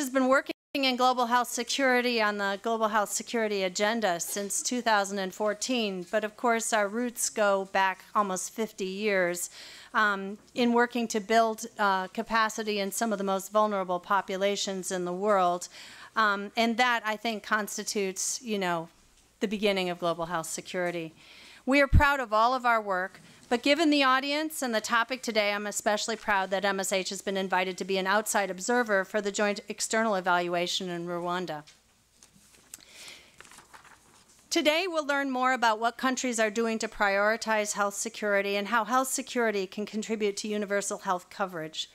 has been working in global health security on the global health security agenda since 2014, but of course our roots go back almost 50 years in working to build capacity in some of the most vulnerable populations in the world. And that, I think, constitutes, you know, the beginning of global health security. We are proud of all of our work, but given the audience and the topic today, I'm especially proud that MSH has been invited to be an outside observer for the joint external evaluation in Rwanda. Today, we'll learn more about what countries are doing to prioritize health security and how health security can contribute to universal health coverage.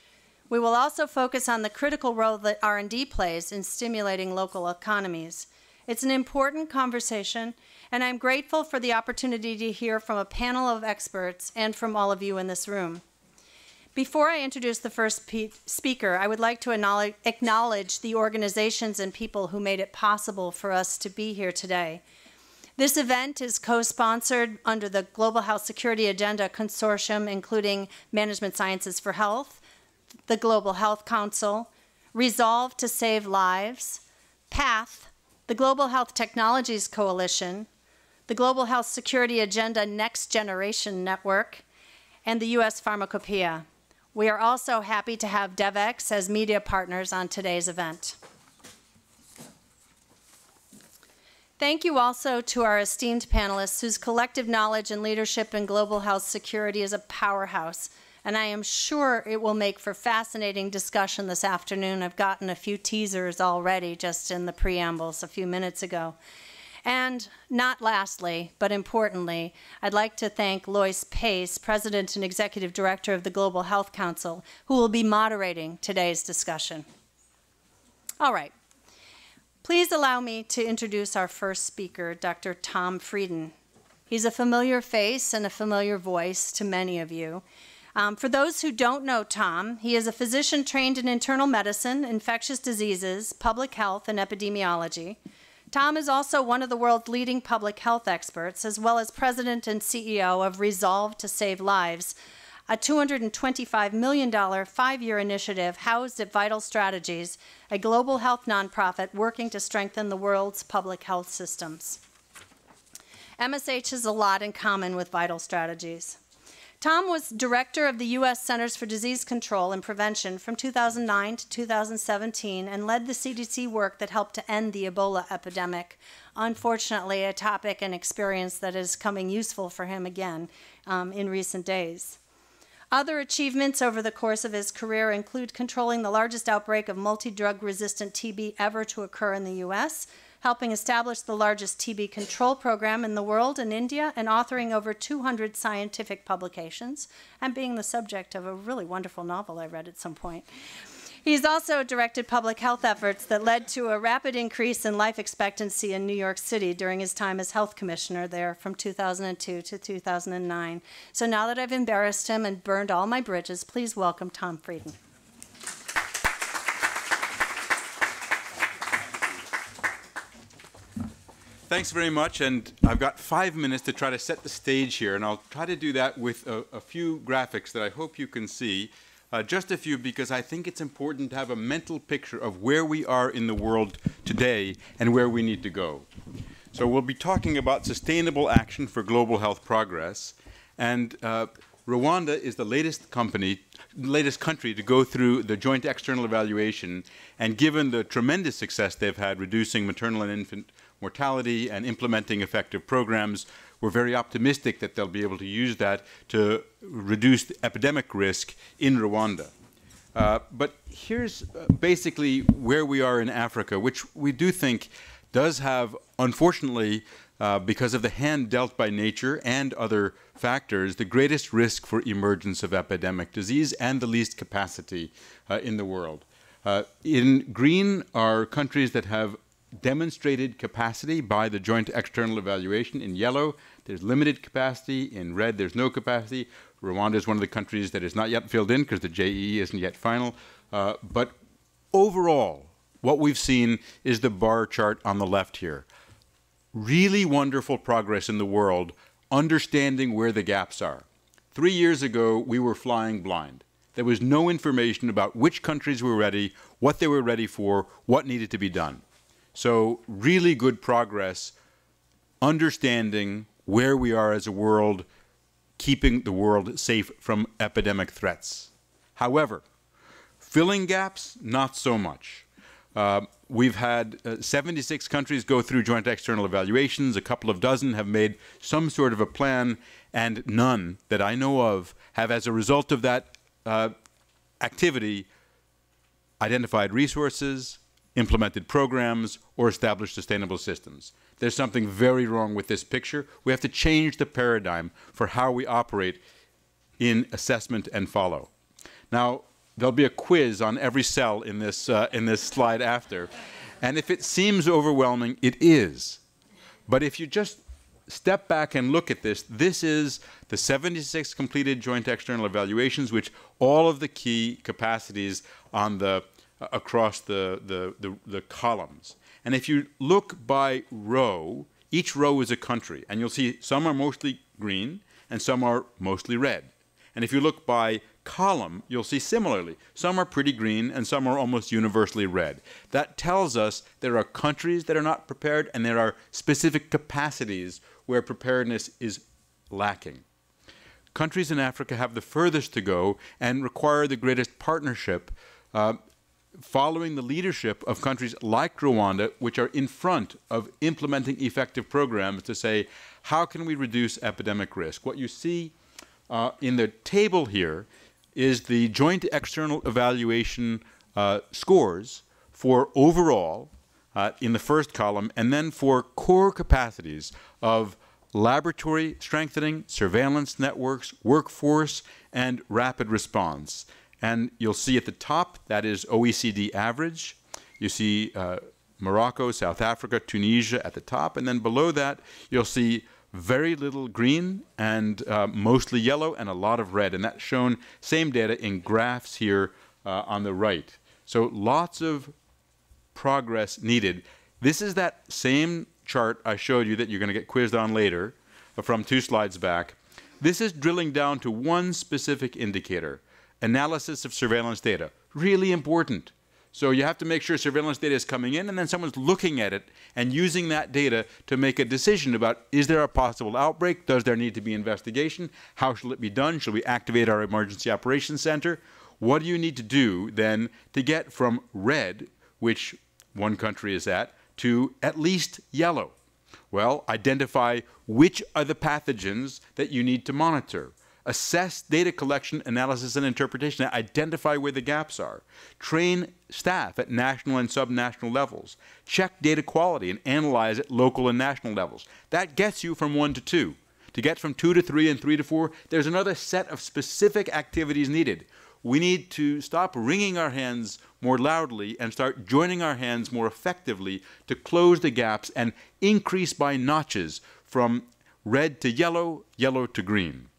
We will also focus on the critical role that R&D plays in stimulating local economies. It's an important conversation, and I'm grateful for the opportunity to hear from a panel of experts and from all of you in this room. Before I introduce the first speaker, I would like to acknowledge the organizations and people who made it possible for us to be here today. This event is co-sponsored under the Global Health Security Agenda Consortium, including Management Sciences for Health, the Global Health Council, Resolve to Save Lives, PATH, the Global Health Technologies Coalition, the Global Health Security Agenda Next Generation Network, and the U.S. Pharmacopoeia. We are also happy to have Devex as media partners on today's event. Thank you also to our esteemed panelists whose collective knowledge and leadership in global health security is a powerhouse, and I am sure it will make for fascinating discussion this afternoon. I've gotten a few teasers already just in the preambles a few minutes ago. And not lastly, but importantly, I'd like to thank Lois Pace, President and Executive Director of the Global Health Council, who will be moderating today's discussion. All right. Please allow me to introduce our first speaker, Dr. Tom Frieden. He's a familiar face and a familiar voice to many of you. For those who don't know Tom, he is a physician trained in internal medicine, infectious diseases, public health, and epidemiology. Tom is also one of the world's leading public health experts, as well as president and CEO of Resolve to Save Lives, a $225 million 5-year initiative housed at Vital Strategies, a global health nonprofit working to strengthen the world's public health systems. MSH has a lot in common with Vital Strategies. Tom was director of the U.S. Centers for Disease Control and Prevention from 2009 to 2017 and led the CDC work that helped to end the Ebola epidemic. Unfortunately, a topic and experience that is coming useful for him again in recent days. Other achievements over the course of his career include controlling the largest outbreak of multi-drug resistant TB ever to occur in the U.S., helping establish the largest TB control program in the world in India, and authoring over 200 scientific publications, and being the subject of a really wonderful novel I read at some point. He's also directed public health efforts that led to a rapid increase in life expectancy in New York City during his time as health commissioner there from 2002 to 2009. So now that I've embarrassed him and burned all my bridges, please welcome Tom Frieden. Thanks very much, and I've got 5 minutes to try to set the stage here, and I'll try to do that with a few graphics that I hope you can see. Just a few, because I think it's important to have a mental picture of where we are in the world today and where we need to go. So we'll be talking about sustainable action for global health progress, and Rwanda is the latest country to go through the joint external evaluation, and given the tremendous success they've had reducing maternal and infant mortality and implementing effective programs, we're very optimistic that they'll be able to use that to reduce the epidemic risk in Rwanda. But here's basically where we are in Africa, which we do think does have, unfortunately, because of the hand dealt by nature and other factors, the greatest risk for emergence of epidemic disease and the least capacity in the world. In green are countries that have demonstrated capacity by the joint external evaluation. In yellow, there's limited capacity. In red, there's no capacity. Rwanda is one of the countries that is not yet filled in because the JEE isn't yet final. But overall, what we've seen is the bar chart on the left here. Really wonderful progress in the world, understanding where the gaps are. 3 years ago, we were flying blind. There was no information about which countries were ready, what they were ready for, what needed to be done. So really good progress, understanding where we are as a world, keeping the world safe from epidemic threats. However, filling gaps, not so much. We've had 76 countries go through joint external evaluations. A couple of dozen have made some sort of a plan, and none that I know of have, as a result of that activity, identified resources, implemented programs, or established sustainable systems. There's something very wrong with this picture. We have to change the paradigm for how we operate in assessment and follow. Now, there'll be a quiz on every cell in this slide after. And if it seems overwhelming, it is. But if you just step back and look at this, this is the 76 completed joint external evaluations, which all of the key capacities on the across the columns. And if you look by row, each row is a country. And you'll see some are mostly green and some are mostly red. And if you look by column, you'll see similarly. Some are pretty green and some are almost universally red. That tells us there are countries that are not prepared and there are specific capacities where preparedness is lacking. Countries in Africa have the furthest to go and require the greatest partnership, following the leadership of countries like Rwanda, which are in front of implementing effective programs to say, how can we reduce epidemic risk? What you see in the table here is the joint external evaluation scores for overall in the first column, and then for core capacities of laboratory strengthening, surveillance networks, workforce, and rapid response. And you'll see at the top, that is OECD average. You see Morocco, South Africa, Tunisia at the top. And then below that, you'll see very little green and mostly yellow and a lot of red. And that's shown, same data in graphs here on the right. So lots of progress needed. This is that same chart I showed you that you're going to get quizzed on later from 2 slides back. This is drilling down to one specific indicator. Analysis of surveillance data, really important. So you have to make sure surveillance data is coming in and then someone's looking at it and using that data to make a decision about, is there a possible outbreak? Does there need to be investigation? How shall it be done? Shall we activate our emergency operations center? What do you need to do then to get from red, which one country is to at least yellow? Well, identify which are the pathogens that you need to monitor. Assess data collection, analysis, and interpretation, identify where the gaps are. Train staff at national and subnational levels. Check data quality and analyze at local and national levels. That gets you from 1 to 2. To get from 2 to 3 and 3 to 4, there's another set of specific activities needed. We need to stop wringing our hands more loudly and start joining our hands more effectively to close the gaps and increase by notches from red to yellow, yellow to green.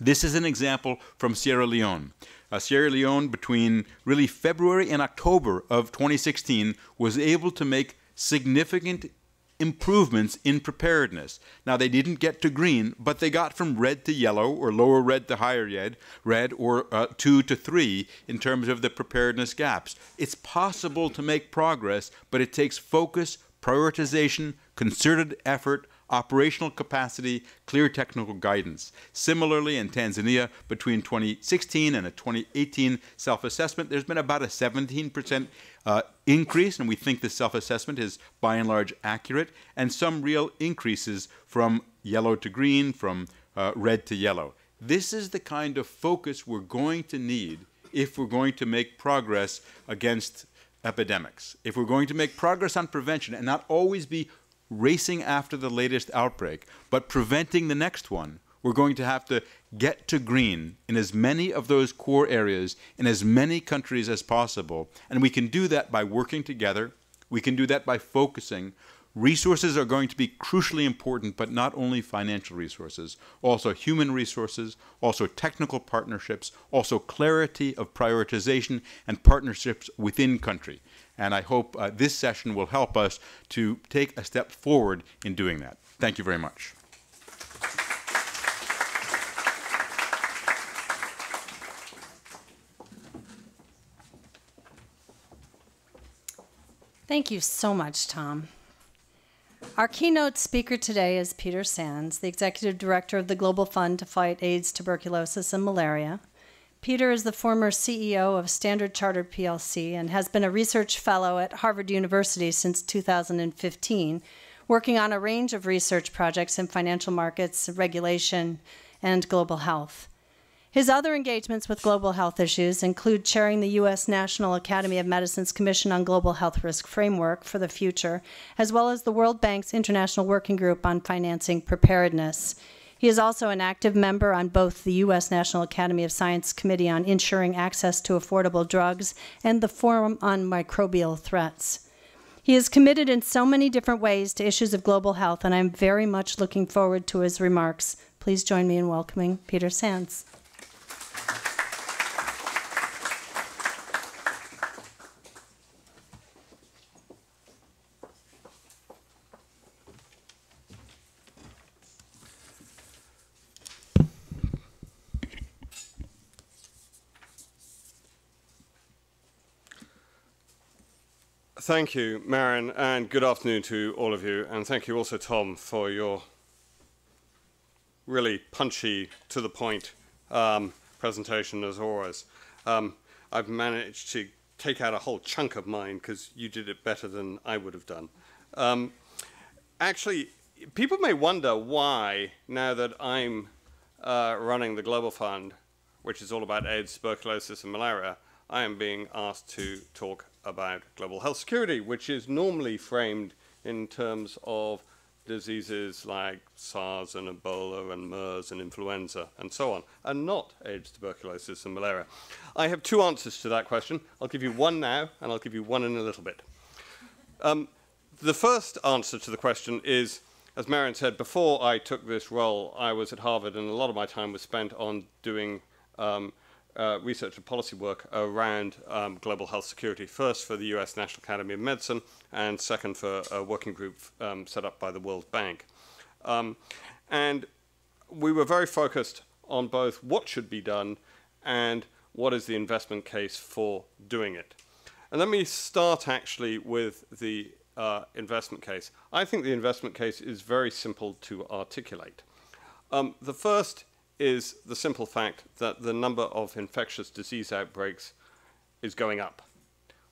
This is an example from Sierra Leone. Sierra Leone, between really February and October of 2016, was able to make significant improvements in preparedness. Now, they didn't get to green, but they got from red to yellow, or lower red to higher red, or 2 to 3 in terms of the preparedness gaps. It's possible to make progress, but it takes focus, prioritization, concerted effort, operational capacity, clear technical guidance. Similarly, in Tanzania, between 2016 and a 2018 self-assessment, there's been about a 17% increase, and we think the self-assessment is by and large accurate, and some real increases from yellow to green, from red to yellow. This is the kind of focus we're going to need if we're going to make progress against epidemics. If we're going to make progress on prevention and not always be racing after the latest outbreak, but preventing the next one, we're going to have to get to green in as many of those core areas in as many countries as possible. And we can do that by working together. We can do that by focusing. Resources are going to be crucially important, but not only financial resources, also human resources, also technical partnerships, also clarity of prioritization and partnerships within country. And I hope this session will help us to take a step forward in doing that. Thank you very much. Thank you so much, Tom. Our keynote speaker today is Peter Sands, the Executive Director of the Global Fund to Fight AIDS, Tuberculosis, and Malaria. Peter is the former CEO of Standard Chartered plc and has been a research fellow at Harvard University since 2015, working on a range of research projects in financial markets, regulation, and global health. His other engagements with global health issues include chairing the U.S. National Academy of Medicine's Commission on Global Health Risk Framework for the Future, as well as the World Bank's International Working Group on Financing Preparedness. He is also an active member on both the U.S. National Academy of Science Committee on Ensuring Access to Affordable Drugs and the Forum on Microbial Threats. He is committed in so many different ways to issues of global health, and I'm very much looking forward to his remarks. Please join me in welcoming Peter Sands. Thank you, Marion, and good afternoon to all of you. And thank you also, Tom, for your really punchy, to-the-point presentation, as always. I've managed to take out a whole chunk of mine because you did it better than I would have done. Actually, people may wonder why, now that I'm running the Global Fund, which is all about AIDS, tuberculosis, and malaria, I am being asked to talk about global health security, which is normally framed in terms of diseases like SARS and Ebola and MERS and influenza and so on, and not AIDS, tuberculosis, and malaria. I have two answers to that question. I'll give you one now, and I'll give you one in a little bit. The first answer to the question is, as Marion said, before I took this role, I was at Harvard, and a lot of my time was spent on doing research and policy work around global health security, first for the US National Academy of Medicine, and second for a working group set up by the World Bank. And we were very focused on both what should be done and what is the investment case for doing it. And let me start actually with the investment case. I think the investment case is very simple to articulate. The first is the simple fact that the number of infectious disease outbreaks is going up.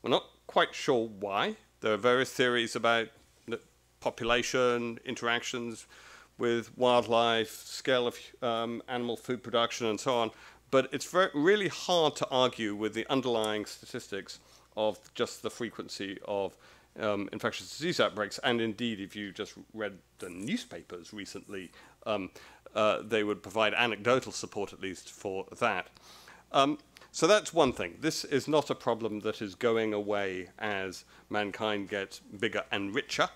We're not quite sure why. There are various theories about the population, interactions with wildlife, scale of animal food production, and so on. But it's really hard to argue with the underlying statistics of just the frequency of infectious disease outbreaks. And indeed, if you just read the newspapers recently, they would provide anecdotal support, at least, for that. So that's one thing. This is not a problem that is going away as mankind gets bigger and richer.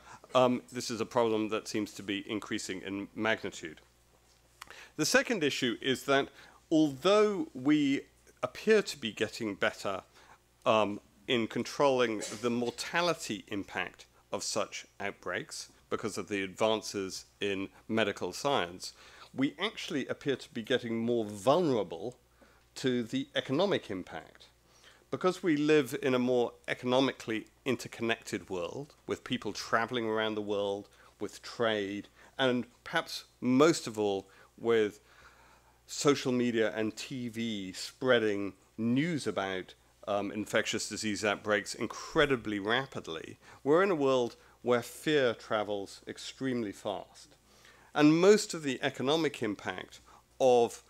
This is a problem that seems to be increasing in magnitude. The second issue is that although we appear to be getting better in controlling the mortality impact of such outbreaks because of the advances in medical science, we actually appear to be getting more vulnerable to the economic impact. Because we live in a more economically interconnected world, with people traveling around the world, with trade, and perhaps most of all with social media and TV spreading news about infectious disease outbreaks incredibly rapidly, we're in a world where fear travels extremely fast. And most of the economic impact of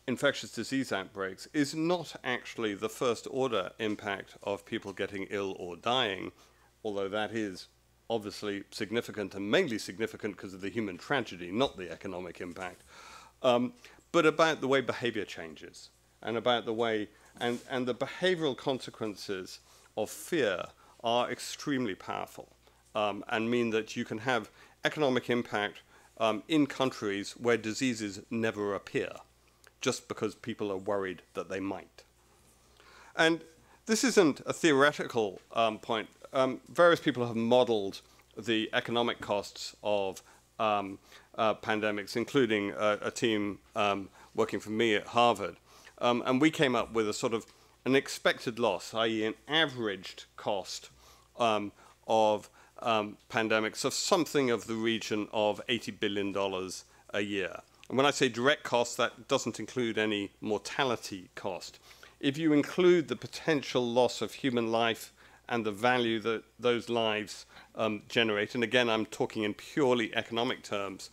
infectious disease outbreaks is not actually the first order impact of people getting ill or dying, although that is obviously significant and mainly significant because of the human tragedy, not the economic impact, but about the way behavior changes and about the way, and the behavioral consequences of fear are extremely powerful and mean that you can have economic impact in countries where diseases never appear, just because people are worried that they might. And this isn't a theoretical point. Various people have modeled the economic costs of pandemics, including a team working for me at Harvard. And we came up with a sort of an expected loss, i.e. an averaged cost of pandemics of something of the region of $80 billion a year. And when I say direct cost, that doesn't include any mortality cost. If you include the potential loss of human life and the value that those lives generate, and again, I'm talking in purely economic terms,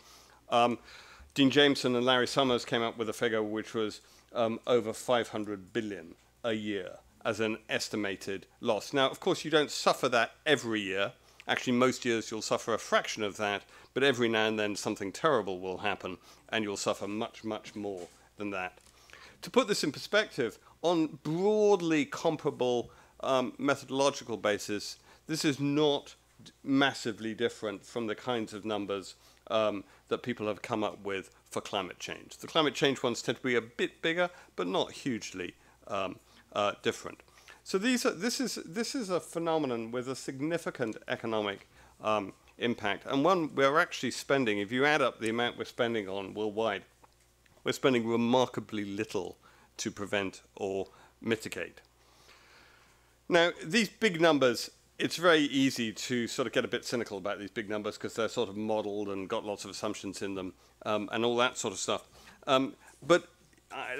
Dean Jameson and Larry Summers came up with a figure which was over 500 billion a year as an estimated loss. Now, of course, you don't suffer that every year. Actually, most years you'll suffer a fraction of that, but every now and then something terrible will happen, and you'll suffer much, much more than that. To put this in perspective, on broadly comparable methodological basis, this is not massively different from the kinds of numbers that people have come up with for climate change. The climate change ones tend to be a bit bigger, but not hugely different. So this is a phenomenon with a significant economic impact, and one we're actually spending, if you add up the amount we're spending on worldwide, we're spending remarkably little to prevent or mitigate. Now, these big numbers, it's very easy to sort of get a bit cynical about these big numbers because they're sort of modeled and got lots of assumptions in them and all that sort of stuff. But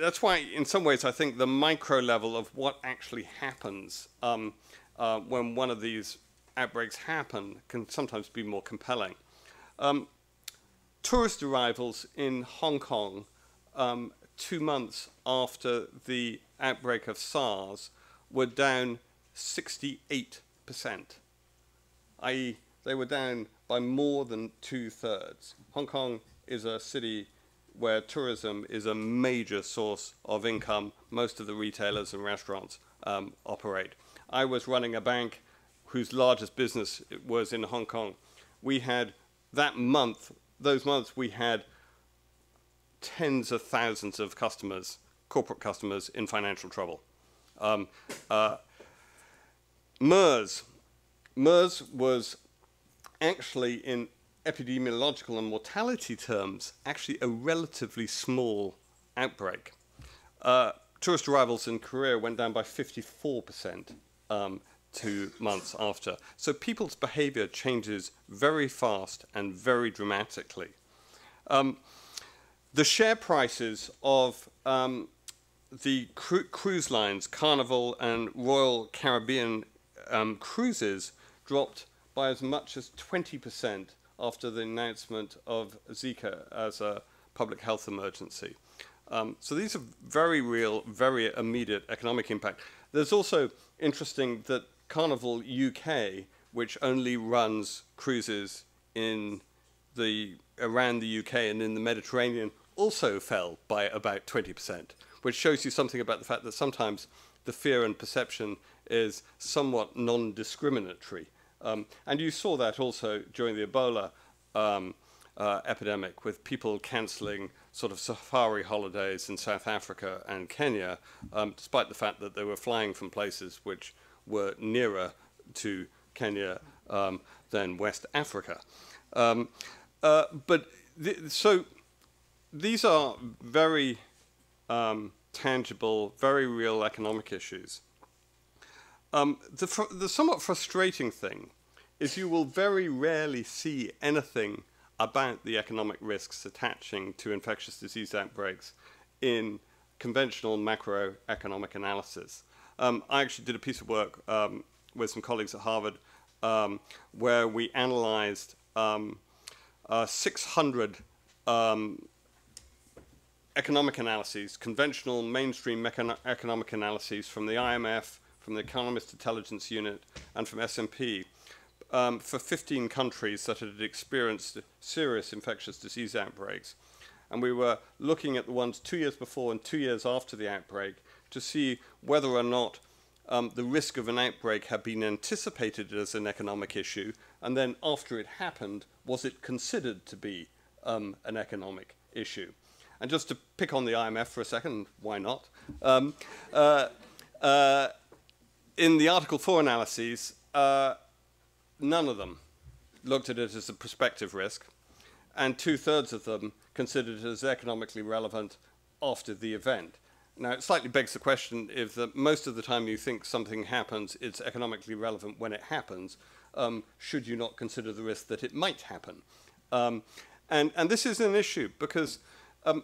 that's why, in some ways, I think the micro level of what actually happens when one of these outbreaks happen can sometimes be more compelling. Tourist arrivals in Hong Kong 2 months after the outbreak of SARS were down 68%, i.e. they were down by more than 2/3. Hong Kong is a city where tourism is a major source of income. Most of the retailers and restaurants operate. I was running a bank whose largest business was in Hong Kong. We had that month, those months, we had tens of thousands of customers, corporate customers, in financial trouble. MERS was actually, in epidemiological and mortality terms, actually a relatively small outbreak. Tourist arrivals in Korea went down by 54% 2 months after. So people's behavior changes very fast and very dramatically. The share prices of the cruise lines, Carnival and Royal Caribbean cruises, dropped by as much as 20% after the announcement of Zika as a public health emergency. So these are very real, very immediate economic impact. There's also interesting that Carnival UK, which only runs cruises in around the UK and in the Mediterranean, also fell by about 20%, which shows you something about the fact that sometimes the fear and perception is somewhat non-discriminatory. And you saw that also during the Ebola epidemic, with people cancelling sort of safari holidays in South Africa and Kenya, despite the fact that they were flying from places which were nearer to Kenya than West Africa. So these are very tangible, very real economic issues. The somewhat frustrating thing is you will very rarely see anything about the economic risks attaching to infectious disease outbreaks in conventional macroeconomic analysis. I actually did a piece of work with some colleagues at Harvard where we analyzed 600 economic analyses, conventional mainstream economic analyses from the IMF, from the Economist Intelligence Unit, and from S&P for 15 countries that had experienced serious infectious disease outbreaks. And we were looking at the ones 2 years before and 2 years after the outbreak to see whether or not the risk of an outbreak had been anticipated as an economic issue, and then after it happened, was it considered to be an economic issue. And just to pick on the IMF for a second, why not? In the Article 4 analyses, none of them looked at it as a prospective risk, and 2/3 of them considered it as economically relevant after the event. Now, it slightly begs the question, if most of the time you think something happens, it's economically relevant when it happens, should you not consider the risk that it might happen? And this is an issue because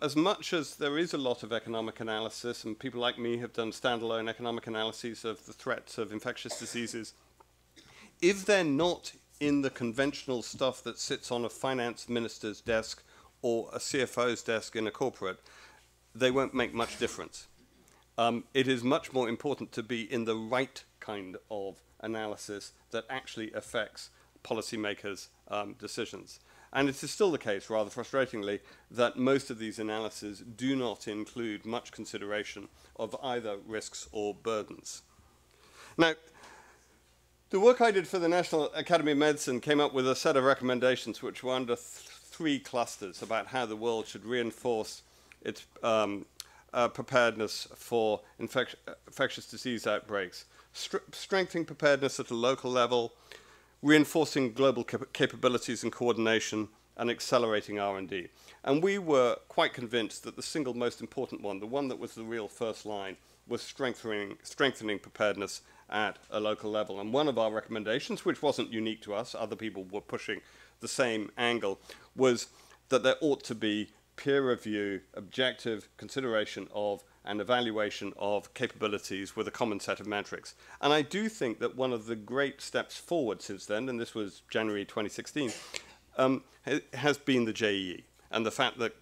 as much as there is a lot of economic analysis, and people like me have done standalone economic analyses of the threats of infectious diseases, if they're not in the conventional stuff that sits on a finance minister's desk or a CFO's desk in a corporate, they won't make much difference. It is much more important to be in the right kind of analysis that actually affects policymakers' decisions. And it is still the case, rather frustratingly, that most of these analyses do not include much consideration of either risks or burdens. Now, the work I did for the National Academy of Medicine came up with a set of recommendations which were under three clusters about how the world should reinforce its preparedness for infectious disease outbreaks, strengthening preparedness at a local level, reinforcing global capabilities and coordination, and accelerating R&D. And we were quite convinced that the single most important one, the one that was the real first line, was strengthening preparedness at a local level. And one of our recommendations, which wasn't unique to us, other people were pushing the same angle, was that there ought to be peer review, objective consideration of and evaluation of capabilities with a common set of metrics. And I do think that one of the great steps forward since then, and this was January 2016, has been the JEE, and the fact that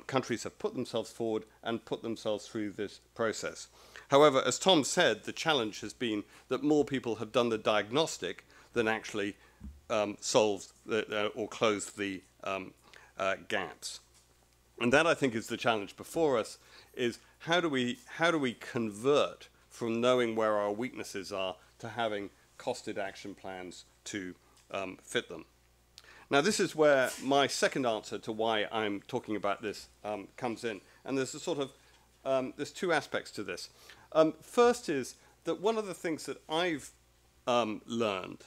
countries have put themselves forward and put themselves through this process. However, as Tom said, the challenge has been that more people have done the diagnostic than actually solved or closed the gaps. And that, I think, is the challenge before us, is how do we convert from knowing where our weaknesses are to having costed action plans to fit them? Now, this is where my second answer to why I'm talking about this comes in. And there's a sort of, there's two aspects to this. First is that one of the things that I've learned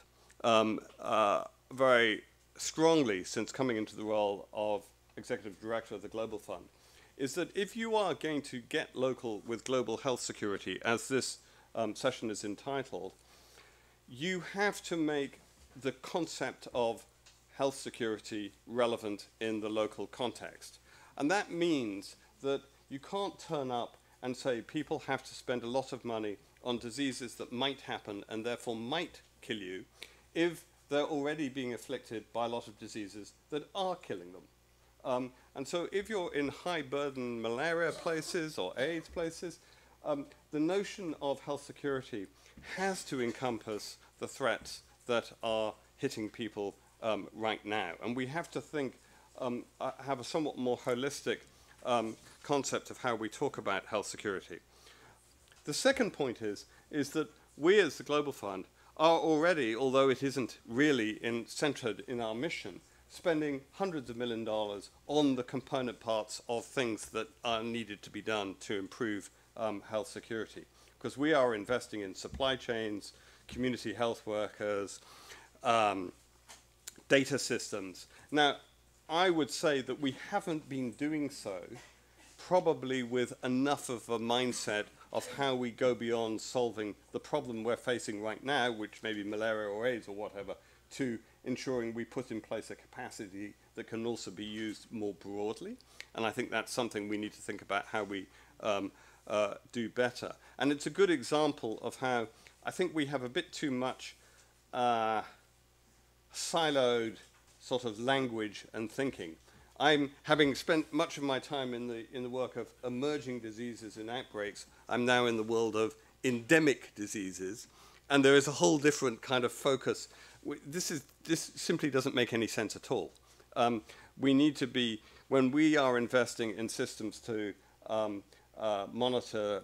very strongly since coming into the role of Executive Director of the Global Fund is that if you are going to get local with global health security, as this session is entitled, you have to make the concept of health security relevant in the local context. And that means that you can't turn up and say people have to spend a lot of money on diseases that might happen and therefore might kill you if they're already being afflicted by a lot of diseases that are killing them. And so if you're in high burden malaria places or AIDS places, the notion of health security has to encompass the threats that are hitting people right now. And we have to think, have a somewhat more holistic concept of how we talk about health security. The second point is that we as the Global Fund are already, although it isn't really centered in our mission, spending hundreds of $millions on the component parts of things that are needed to be done to improve health security. Because we are investing in supply chains, community health workers, data systems. Now, I would say that we haven't been doing so probably with enough of a mindset of how we go beyond solving the problem we're facing right now, which may be malaria or AIDS or whatever, to ensuring we put in place a capacity that can also be used more broadly. And I think that's something we need to think about how we do better. And it's a good example of how I think we have a bit too much siloed sort of language and thinking. I'm having spent much of my time in the work of emerging diseases and outbreaks. I'm now in the world of endemic diseases, and there is a whole different kind of focus. This simply doesn't make any sense at all. We need to be, when we are investing in systems to monitor,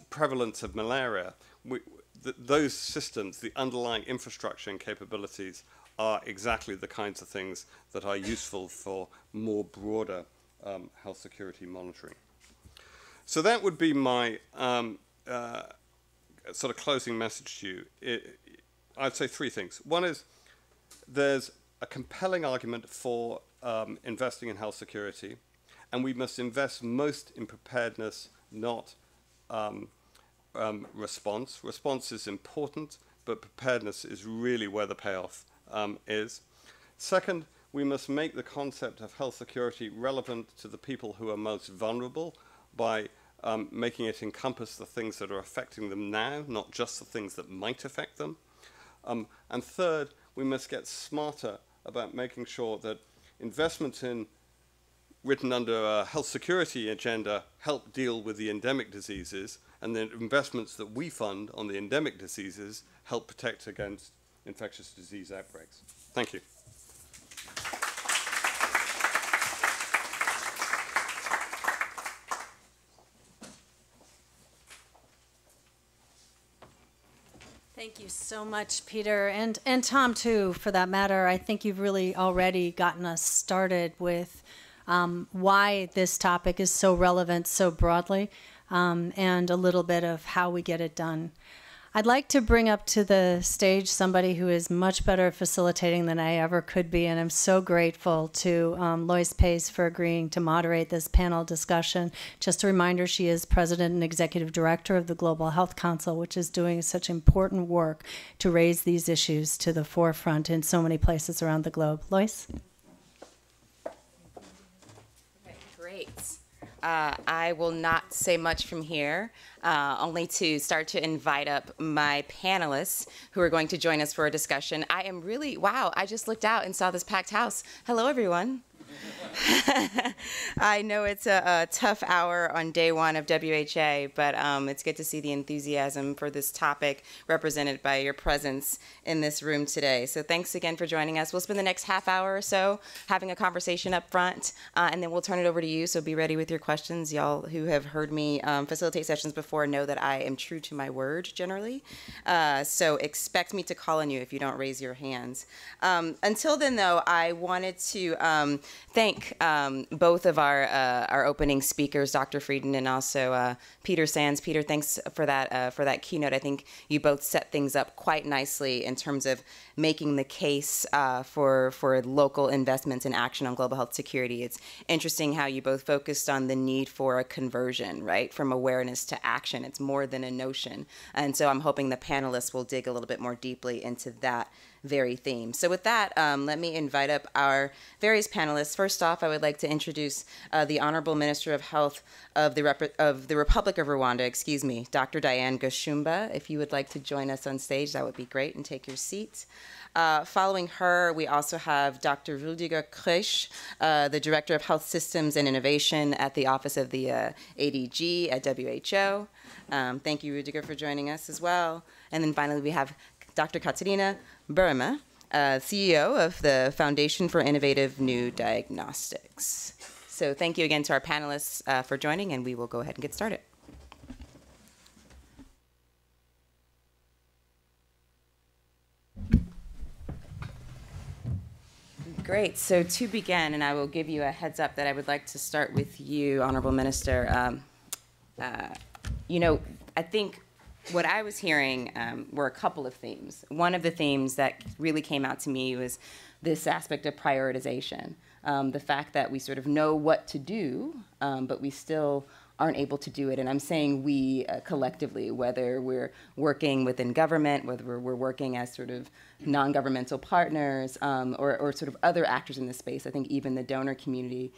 prevalence of malaria, those systems, the underlying infrastructure and capabilities, are exactly the kinds of things that are useful for more broader health security monitoring. So that would be my sort of closing message to you. I'd say three things. One is there's a compelling argument for investing in health security, and we must invest most in preparedness not response. Response is important, but preparedness is really where the payoff is. Second, we must make the concept of health security relevant to the people who are most vulnerable by making it encompass the things that are affecting them now, not just the things that might affect them. And third, we must get smarter about making sure that investments written under a health security agenda help deal with the endemic diseases, and the investments that we fund on the endemic diseases help protect against infectious disease outbreaks. Thank you. Thank you so much, Peter, and Tom, too, for that matter. I think you've really already gotten us started with why this topic is so relevant so broadly, and a little bit of how we get it done. I'd like to bring up to the stage somebody who is much better at facilitating than I ever could be, and I'm so grateful to Lois Pace for agreeing to moderate this panel discussion. Just a reminder, she is President and Executive Director of the Global Health Council, which is doing such important work to raise these issues to the forefront in so many places around the globe. Lois? Okay, great. I will not say much from here, only to start to invite up my panelists who are going to join us for a discussion. I am really, wow, I just looked out and saw this packed house. Hello, everyone. I know it's a tough hour on day one of WHA, but it's good to see the enthusiasm for this topic represented by your presence in this room today. So thanks again for joining us. We'll spend the next half hour or so having a conversation up front, and then we'll turn it over to you, so be ready with your questions. Y'all who have heard me facilitate sessions before know that I am true to my word generally, so expect me to call on you if you don't raise your hands. Until then, though, I wanted to thank both of our opening speakers, Dr. Frieden and also Peter Sands. Peter, thanks for that keynote. I think you both set things up quite nicely in terms of making the case for local investments and action on global health security. It's interesting how you both focused on the need for a conversion, right, from awareness to action. It's more than a notion. And so I'm hoping the panelists will dig a little bit more deeply into that very theme. So with that, let me invite up our various panelists. First off, I would like to introduce the Honorable Minister of Health of the Republic of Rwanda, Dr. Diane Gashumba. If you would like to join us on stage, that would be great, and take your seat. Following her, we also have Dr. Rüdiger Krisch, the Director of Health Systems and Innovation at the Office of the ADG at WHO. Thank you, Rüdiger, for joining us as well. And then finally, we have Dr. Katarina Burma, CEO of the Foundation for Innovative New Diagnostics. So thank you again to our panelists for joining, and we will go ahead and get started. Great. So to begin, and I will give you a heads up that I would like to start with you, Honorable Minister. I think what I was hearing were a couple of themes. One of the themes that really came out to me was this aspect of prioritization, the fact that we sort of know what to do, but we still aren't able to do it. And I'm saying we collectively, whether we're working within government, whether we're working as sort of non-governmental partners, or sort of other actors in this space. I think even the donor community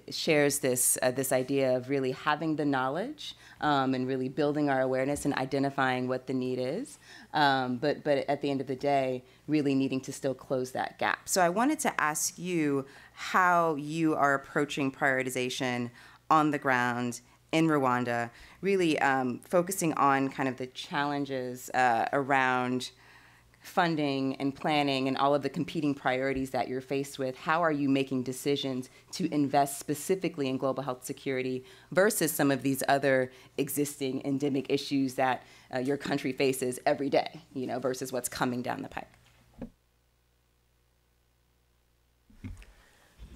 shares this idea of really having the knowledge and really building our awareness and identifying what the need is, but at the end of the day, really needing to still close that gap. So I wanted to ask you how you are approaching prioritization on the ground in Rwanda, really focusing on kind of the challenges around funding and planning and all of the competing priorities that you're faced with. How are you making decisions to invest specifically in global health security versus some of these other existing endemic issues that your country faces every day, versus what's coming down the pike?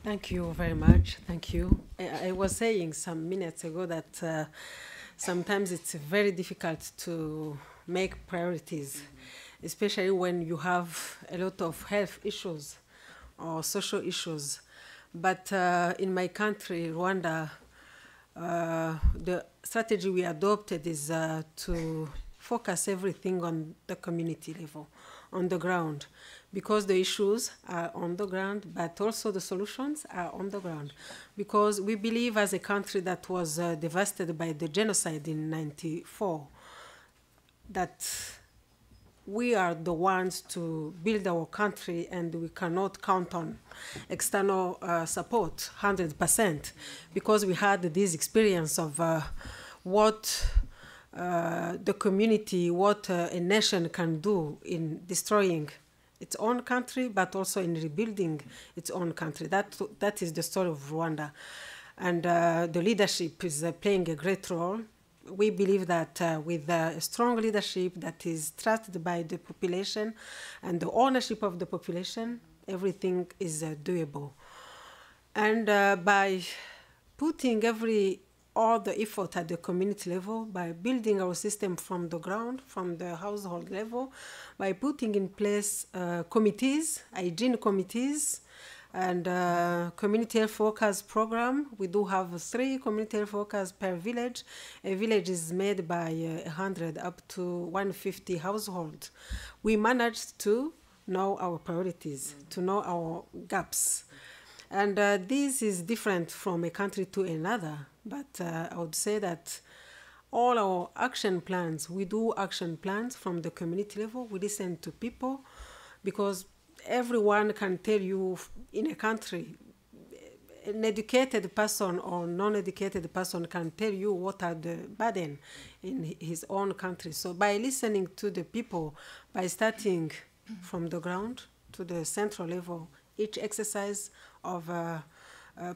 Thank you very much. Thank you. I was saying some minutes ago that sometimes it's very difficult to make priorities, especially when you have a lot of health issues or social issues. But in my country, Rwanda, the strategy we adopted is to focus everything on the community level, on the ground, because the issues are on the ground, but also the solutions are on the ground. Because we believe, as a country that was devastated by the genocide in '94, that we are the ones to build our country, and we cannot count on external support 100%, because we had this experience of what the community, what a nation can do in destroying its own country, but also in rebuilding its own country. That is the story of Rwanda. And the leadership is playing a great role. We believe that with a strong leadership that is trusted by the population and the ownership of the population, everything is doable. And by putting all the effort at the community level, by building our system from the ground, from the household level, by putting in place committees, hygiene committees, and community health workers program. We do have 3 community health workers per village. A village is made by 100 up to 150 households. We managed to know our priorities, to know our gaps. And this is different from a country to another, but I would say that all our action plans, we do action plans from the community level. We listen to people, because everyone can tell you in a country, an educated person or non-educated person can tell you what are the burden in his own country. So by listening to the people, by starting from the ground to the central level, each exercise of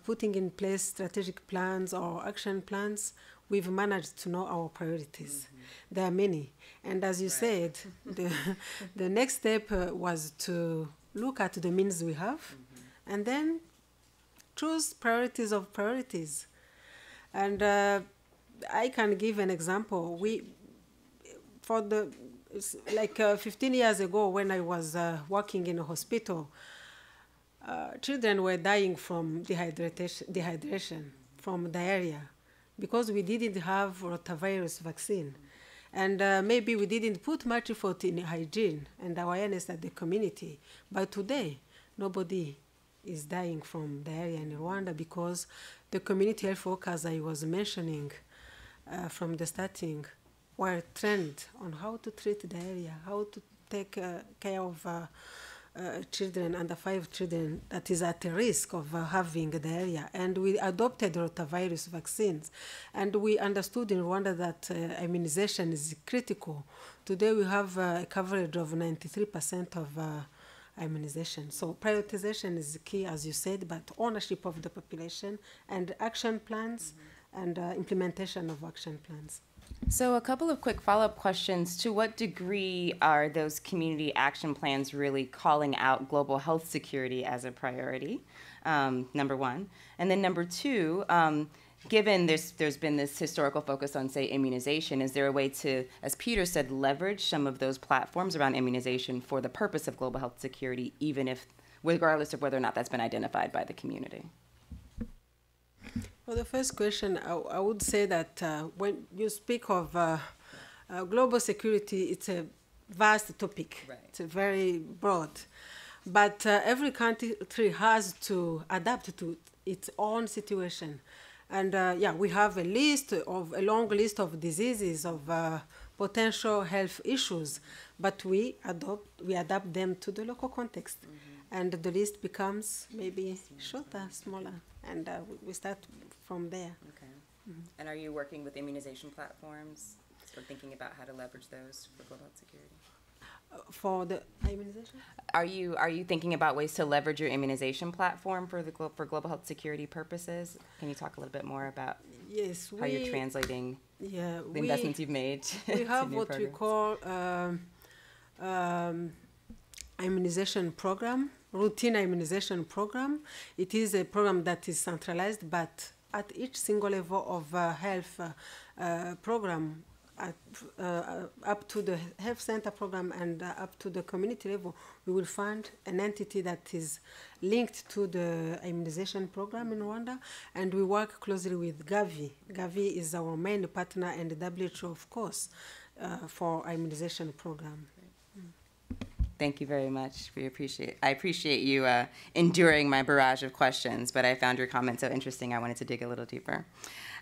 putting in place strategic plans or action plans, we've managed to know our priorities. There are many. And as you said, the next step was to look at the means we have and then choose priorities of priorities. And I can give an example. Like 15 years ago, when I was working in a hospital, children were dying from dehydration, from diarrhea, because we didn't have rotavirus vaccine. And maybe we didn't put much effort in hygiene and awareness at the community. But today, nobody is dying from diarrhea in Rwanda, because the community health workers I was mentioning from the starting were trained on how to treat diarrhea, how to take care of children, under 5 children, that is at a risk of having diarrhea. And we adopted rotavirus vaccines. And we understood in Rwanda that immunization is critical. Today we have a coverage of 93% of immunization. So prioritization is key, as you said, but ownership of the population and action plans and implementation of action plans. So a couple of quick follow-up questions. To what degree are those community action plans really calling out global health security as a priority, number one? And then number two, given there's been this historical focus on, say, immunization, is there a way to, as Peter said, leverage some of those platforms around immunization for the purpose of global health security, even if, regardless of whether or not that's been identified by the community? Well, the first question, I would say that when you speak of global security, it's a vast topic. Right. It's very broad. But every country has to adapt to its own situation. And we have a long list of diseases, of potential health issues, but we adapt them to the local context. And the list becomes maybe shorter, smaller, and we start from there. Okay. And are you working with immunization platforms or thinking about how to leverage those for global health security? For the immunization? Are you thinking about ways to leverage your immunization platform for global health security purposes? Can you talk a little bit more about how you're translating the investments you've made? We have what we call immunization program, routine immunization program. It is a program that is centralized, but at each single level of health program, up to the health center program and up to the community level, we will find an entity that is linked to the immunization program in Rwanda, and we work closely with Gavi. Gavi is our main partner, and the WHO, of course, for immunization program. Thank you very much. I appreciate you enduring my barrage of questions, but I found your comment so interesting I wanted to dig a little deeper.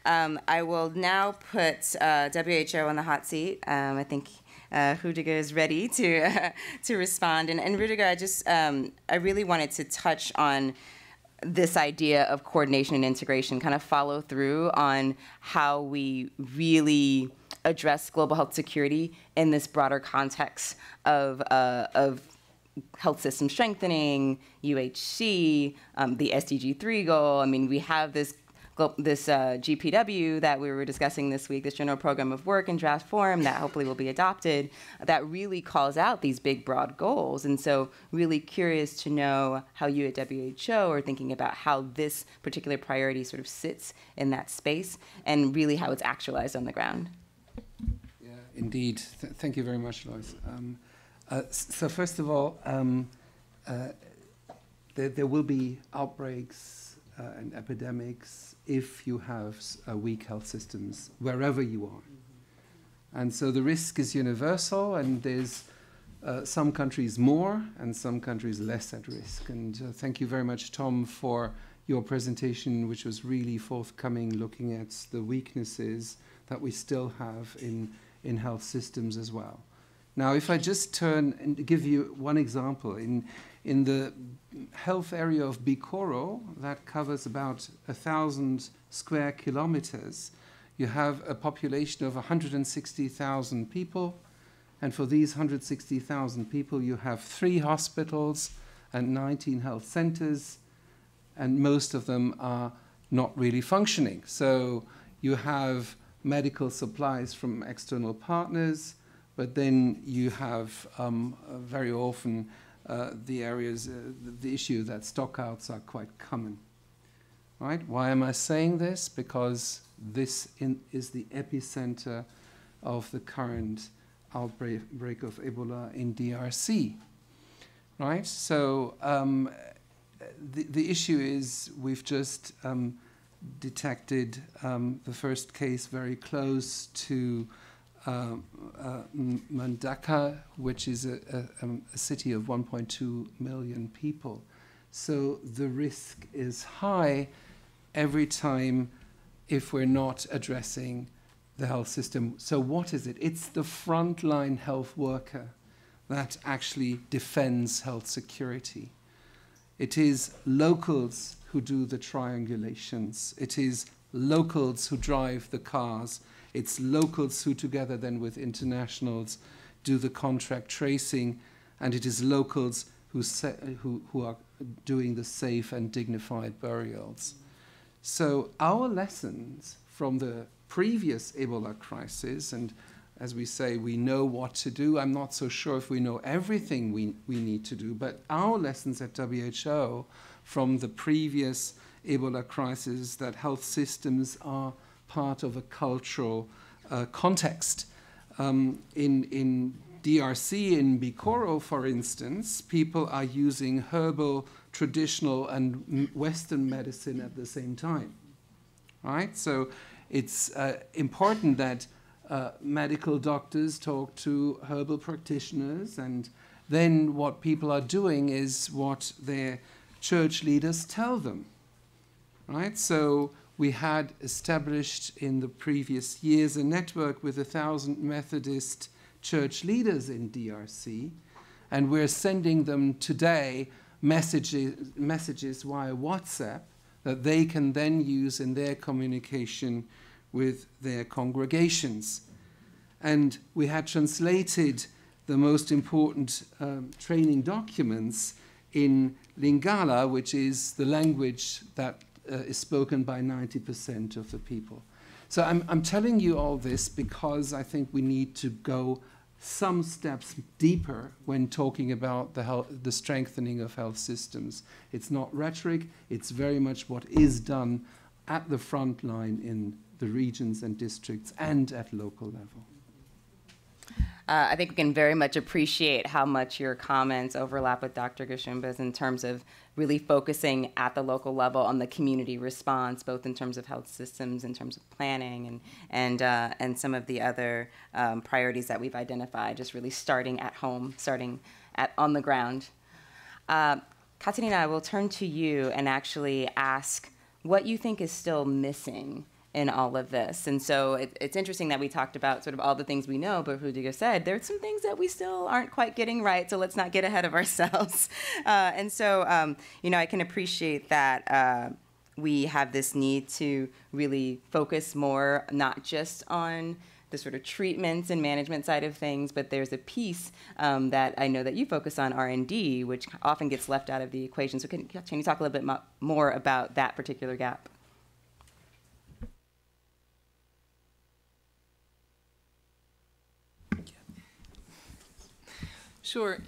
I will now put WHO on the hot seat. I think Rudiger is ready to respond. And Rudiger, I really wanted to touch on this idea of coordination and integration, kind of follow through on how we really address global health security in this broader context of health system strengthening, UHC, the SDG 3 goal. I mean, we have this GPW that we were discussing this week, this General Program of Work in draft form that hopefully will be adopted, that really calls out these big, broad goals. And so really curious to know how you at WHO are thinking about how this particular priority sort of sits in that space and really how it's actualized on the ground. Yeah, indeed. Thank you very much, Lois. So first of all, there will be outbreaks and epidemics if you have weak health systems wherever you are. And so the risk is universal, and there's some countries more and some countries less at risk. And thank you very much, Tom, for your presentation, which was really forthcoming, looking at the weaknesses that we still have in health systems as well. Now, if I just turn and give you one example, in the health area of Bikoro, that covers about 1,000 square kilometers, you have a population of 160,000 people, and for these 160,000 people, you have 3 hospitals and 19 health centers, and most of them are not really functioning. So you have medical supplies from external partners, but then you have very often the areas, the issue that stockouts are quite common. Right? Why am I saying this? Because this is the epicenter of the current outbreak of Ebola in DRC. Right? So the issue is we've just detected the first case very close to Mandaka, which is a city of 1.2 million people. So the risk is high every time if we're not addressing the health system. So what is it? It's the frontline health worker that actually defends health security. It is locals who do the triangulations. It is locals who drive the cars. It's locals who, together then with internationals, do the contract tracing, and it is locals who are doing the safe and dignified burials. So our lessons from the previous Ebola crisis, and as we say, we know what to do. I'm not so sure if we know everything we need to do, but our lessons at WHO from the previous Ebola crisis, that health systems are part of a cultural context. In DRC, in Bikoro, for instance, people are using herbal, traditional, and Western medicine at the same time. Right? So it's important that medical doctors talk to herbal practitioners, and then what people are doing is what their church leaders tell them. Right? So we had established in the previous years a network with 1,000 Methodist church leaders in DRC, and we're sending them today messages via WhatsApp that they can then use in their communication with their congregations. And we had translated the most important training documents in Lingala, which is the language that is spoken by 90% of the people. So I'm telling you all this because I think we need to go some steps deeper when talking about the strengthening of health systems. It's not rhetoric, it's very much what is done at the front line in the regions and districts and at local level. I think we can very much appreciate how much your comments overlap with Dr. Gashumba's in terms of really focusing at the local level on the community response, both in terms of health systems, in terms of planning, and some of the other priorities that we've identified, just really starting at home, on the ground. Katarina, I will turn to you and actually ask what you think is still missing in all of this. And so it's interesting that we talked about sort of all the things we know, but Rudiger said there's some things that we still aren't quite getting right, so let's not get ahead of ourselves. And so, I can appreciate that we have this need to really focus more, not just on the sort of treatments and management side of things, but there's a piece that I know that you focus on, R&D, which often gets left out of the equation. So can you talk a little bit more about that particular gap? Sure.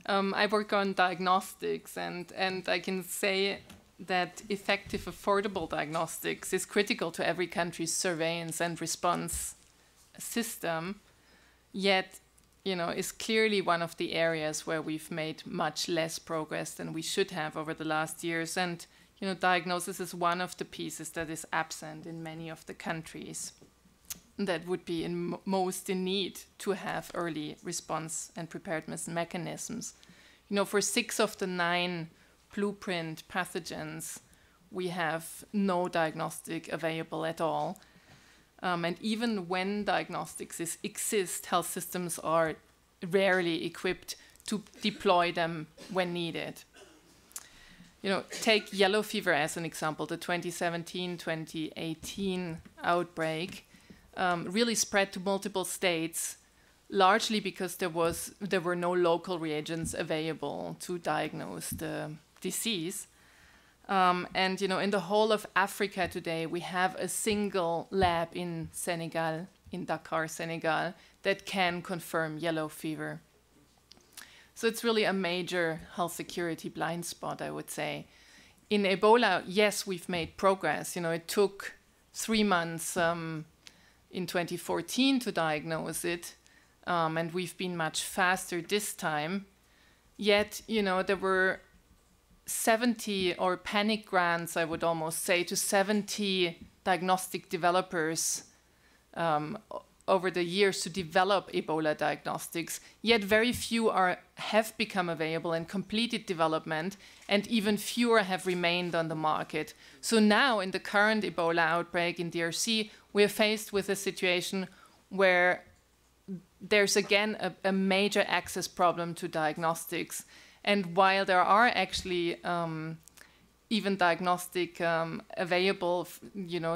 I work on diagnostics, and I can say that effective, affordable diagnostics is critical to every country's surveillance and response system, yet, is clearly one of the areas where we've made much less progress than we should have over the last years. And, diagnosis is one of the pieces that is absent in many of the countries that would be most in need to have early response and preparedness mechanisms. For 6 of the 9 blueprint pathogens, we have no diagnostic available at all. And even when diagnostics exist, health systems are rarely equipped to deploy them when needed. Take yellow fever as an example. The 2017-2018 outbreak really spread to multiple states, largely because there were no local reagents available to diagnose the disease. And in the whole of Africa today, we have a single lab in Senegal, in Dakar, Senegal, that can confirm yellow fever. So it's really a major health security blind spot, I would say. In Ebola, yes, we've made progress. It took 3 months in 2014 to diagnose it, and we've been much faster this time. Yet, there were 70, or panic grants, I would almost say, to 70 diagnostic developers over the years to develop Ebola diagnostics, yet very few have become available and completed development, and even fewer have remained on the market. So now, in the current Ebola outbreak in DRC, we're faced with a situation where there's again a major access problem to diagnostics. And while there are actually even diagnostic available,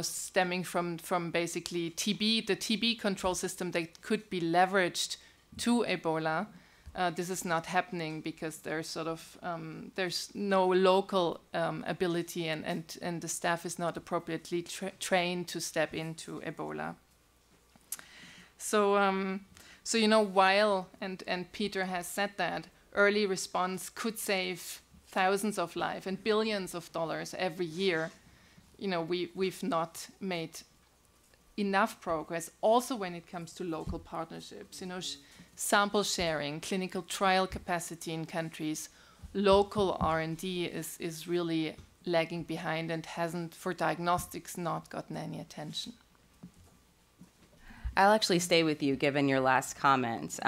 stemming from basically TB, the TB control system that could be leveraged to Ebola, this is not happening because there's there's no local ability, and the staff is not appropriately trained to step into Ebola. So while and Peter has said that early response could save thousands of lives and billions of dollars every year, we've not made enough progress. Also, when it comes to local partnerships, sample sharing, clinical trial capacity in countries, local R&D is really lagging behind and hasn't, for diagnostics, not gotten any attention. I'll actually stay with you, given your last comment,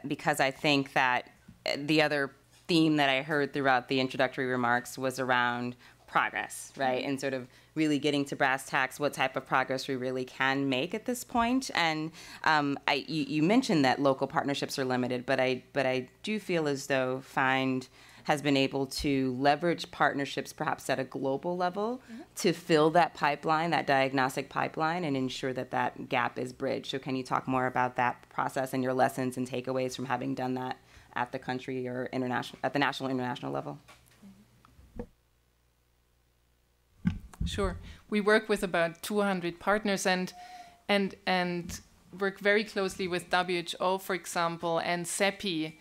because I think that the other theme that I heard throughout the introductory remarks was around progress, right? And sort of really getting to brass tacks, what type of progress we really can make at this point. And you mentioned that local partnerships are limited, but I do feel as though FIND has been able to leverage partnerships perhaps at a global level to fill that pipeline, that diagnostic pipeline, and ensure that that gap is bridged. So can you talk more about that process and your lessons and takeaways from having done that at the country or at the national and international level? Sure. We work with about 200 partners and work very closely with WHO, for example, and CEPI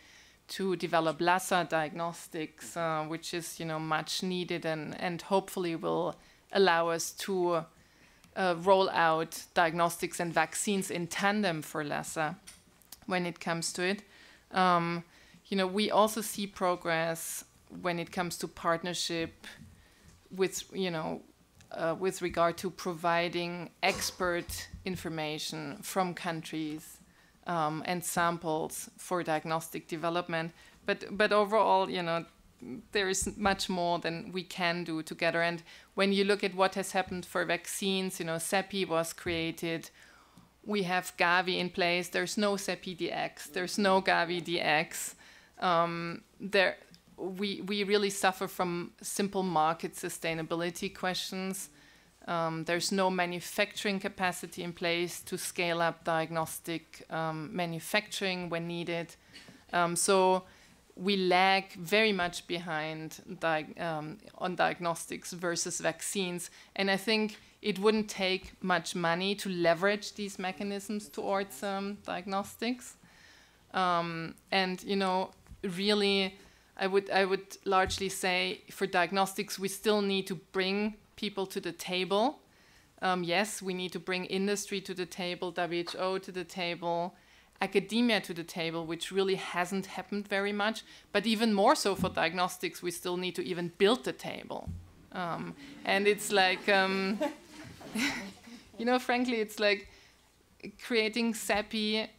to develop Lassa diagnostics, which is much needed and hopefully will allow us to roll out diagnostics and vaccines in tandem for Lassa. when it comes to it. You know, we also see progress when it comes to partnership with, you know, with regard to providing expert information from countries and samples for diagnostic development. But overall, you know, there is much more than we can do together. And when you look at what has happened for vaccines, you know, CEPI was created. We have Gavi in place. There's no CEPI DX. There's no Gavi DX. We really suffer from simple market sustainability questions. There's no manufacturing capacity in place to scale up diagnostic manufacturing when needed. So we lag very much behind on diagnostics versus vaccines. And I think it wouldn't take much money to leverage these mechanisms towards diagnostics. And, you know, really, I would largely say for diagnostics, we still need to bring people to the table. Yes, we need to bring industry to the table, WHO to the table, academia to the table, which really hasn't happened very much. But even more so for diagnostics, we still need to even build the table. And it's like, you know, frankly, it's like creating CEPI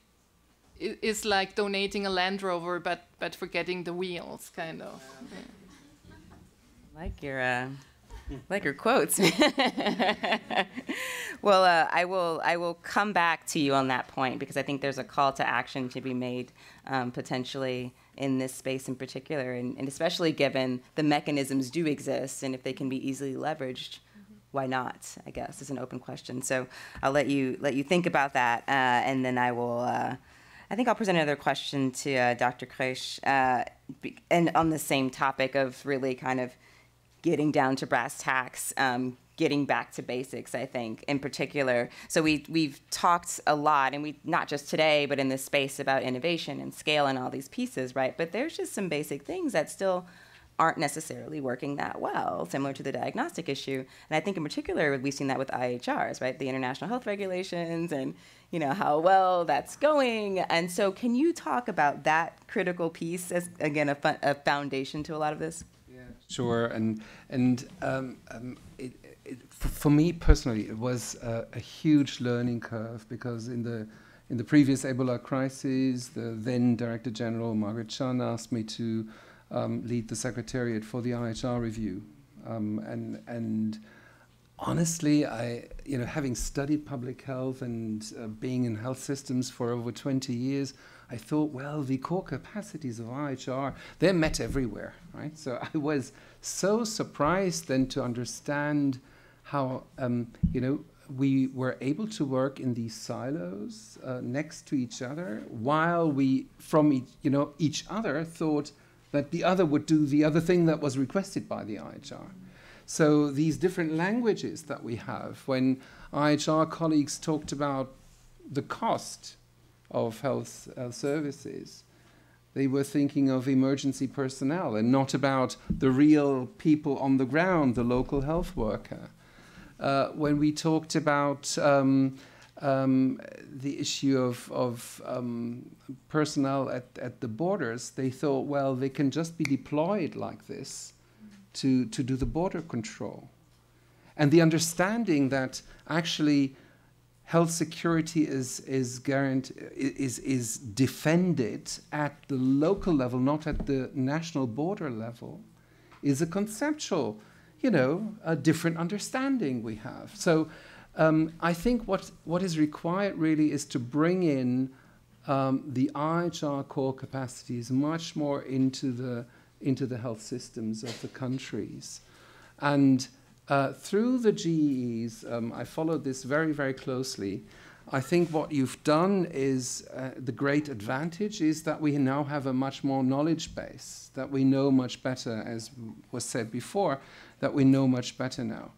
is like donating a Land Rover, but forgetting the wheels, kind of. Like your quotes. Well, I will come back to you on that point, because I think there's a call to action to be made potentially in this space in particular, and especially given the mechanisms do exist, and if they can be easily leveraged, why not? I guess is an open question. So I'll let you think about that, and then I will. I think I'll present another question to Dr. Kresch, and on the same topic of really kind of getting down to brass tacks, getting back to basics, I think, in particular. So we've talked a lot, and we not just today, but in this space about innovation and scale and all these pieces, right? But there's just some basic things that still aren't necessarily working that well, similar to the diagnostic issue. And I think in particular, we've seen that with IHRs, right? The international health regulations and, you know, how well that's going. And so can you talk about that critical piece as, again, a foundation to a lot of this? Yeah, sure. And for me personally, it was a huge learning curve, because in the previous Ebola crisis, the then Director General, Margaret Chan, asked me to lead the Secretariat for the IHR review. And honestly, having studied public health and being in health systems for over 20 years, I thought, well, the core capacities of IHR, they're met everywhere, right? So I was so surprised then to understand how, we were able to work in these silos next to each other, while we, from each other, thought that the other would do the other thing that was requested by the IHR. So these different languages that we have, when IHR colleagues talked about the cost of health services, they were thinking of emergency personnel and not about the real people on the ground, the local health worker. When we talked about the issue of personnel at the borders, they thought, well, they can just be deployed like this to do the border control. And the understanding that actually health security is defended at the local level, not at the national border level, is a conceptual, a different understanding we have. So I think what is required really is to bring in the IHR core capacities much more into the health systems of the countries. And through the GEs, I followed this very, very closely. I think what you've done is, the great advantage is that we now have a much more knowledge base, that we know much better, as was said before, that we know much better now.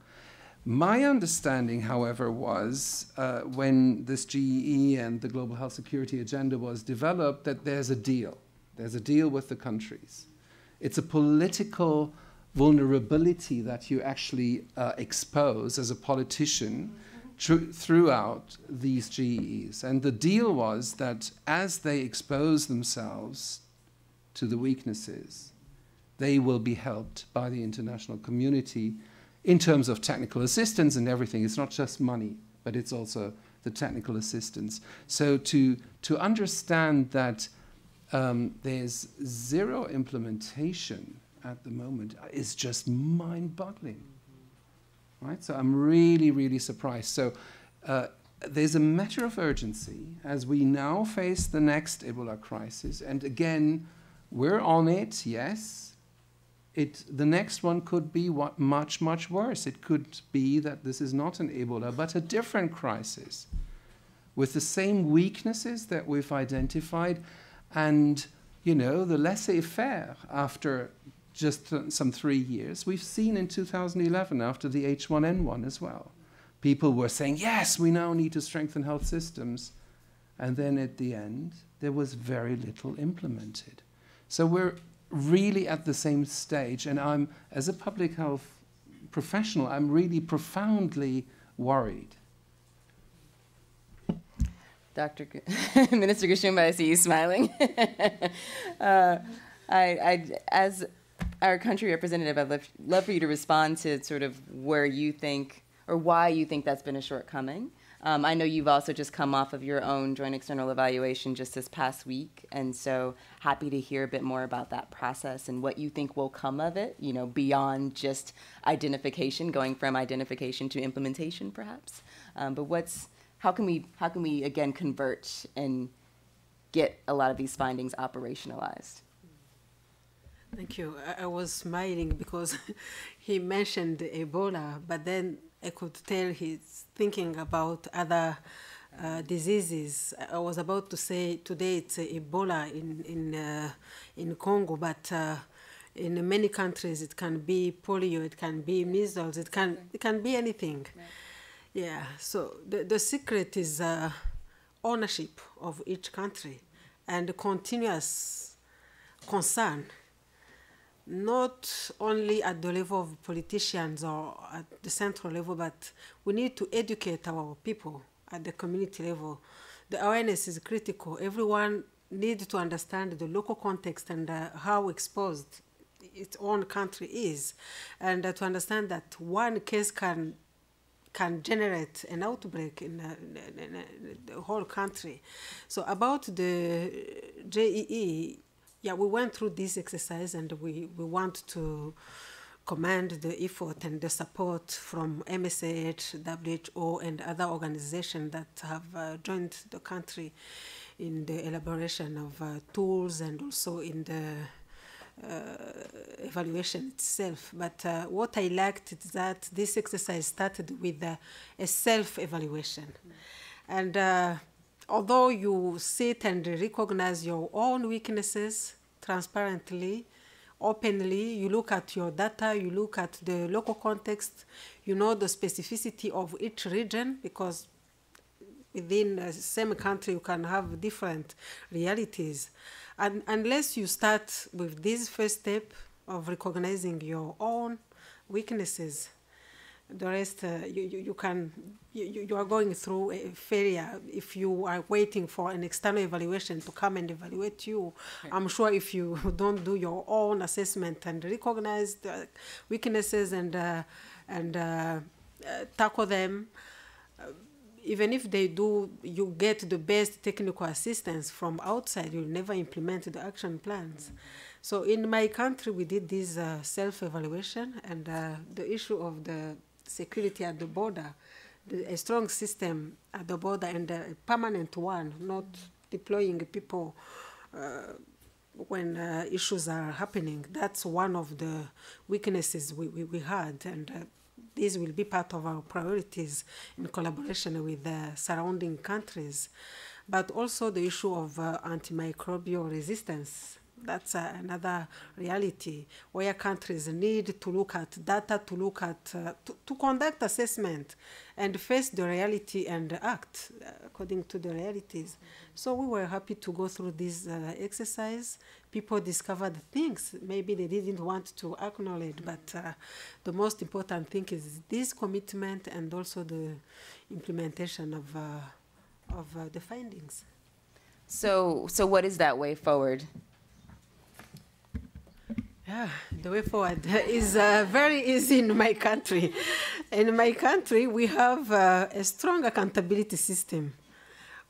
My understanding, however, was when this GE and the Global Health Security Agenda was developed, that there's a deal. There's a deal with the countries. It's a political vulnerability that you actually expose as a politician throughout these GEs. And the deal was that as they expose themselves to the weaknesses, they will be helped by the international community in terms of technical assistance and everything. It's not just money, but it's also the technical assistance. So to understand that there's zero implementation at the moment is just mind-boggling. Right? So I'm really, really surprised. So there's a matter of urgency as we now face the next Ebola crisis. And again, we're on it, yes. The next one could be much, much worse. It could be that this is not an Ebola, but a different crisis with the same weaknesses that we've identified and, you know, the laissez-faire after just some 3 years. We've seen in 2011 after the H1N1 as well. People were saying, yes, we now need to strengthen health systems. And then at the end, there was very little implemented. So we're really at the same stage. And I'm, as a public health professional, I'm really profoundly worried. Dr. Minister Gashumba, I see you smiling. As our country representative, I'd love for you to respond to sort of where you think or why you think that's been a shortcoming. I know you've also just come off of your own joint external evaluation just this past week, and so happy to hear a bit more about that process and what you think will come of it, you know, beyond just identification, going from identification to implementation, perhaps. But how can we again convert and get a lot of these findings operationalized? Thank you. I was smiling because he mentioned Ebola, but then I could tell he's thinking about other diseases. I was about to say today it's Ebola in Congo, but in many countries it can be polio, it can be measles, it can be anything. Right. Yeah. So the secret is ownership of each country and continuous concern. Not only at the level of politicians or at the central level, but we need to educate our people at the community level. The awareness is critical. Everyone needs to understand the local context and how exposed its own country is, and to understand that one case can generate an outbreak in the whole country. So about the JEE, yeah, we went through this exercise and we want to commend the effort and the support from MSH, WHO, and other organizations that have joined the country in the elaboration of tools and also in the evaluation itself. But what I liked is that this exercise started with a self-evaluation. And although you sit and recognize your own weaknesses transparently, openly, you look at your data, you look at the local context, you know the specificity of each region, because within the same country you can have different realities. And unless you start with this first step of recognizing your own weaknesses, the rest, you are going through a failure if you are waiting for an external evaluation to come and evaluate you. Okay. I'm sure if you don't do your own assessment and recognize the weaknesses and tackle them, even if they do, you get the best technical assistance from outside, you'll never implement the action plans. Mm-hmm. So in my country, we did this self-evaluation, and the issue of the security at the border, a strong system at the border and a permanent one, not deploying people when issues are happening. That's one of the weaknesses we had, and this will be part of our priorities in collaboration with the surrounding countries. But also the issue of antimicrobial resistance That's another reality where countries need to look at data, to look at, to conduct assessment and face the reality and act according to the realities. So we were happy to go through this exercise. People discovered things maybe they didn't want to acknowledge, but the most important thing is this commitment and also the implementation of the findings. So what is that way forward? Yeah, the way forward is very easy in my country. In my country, we have a strong accountability system.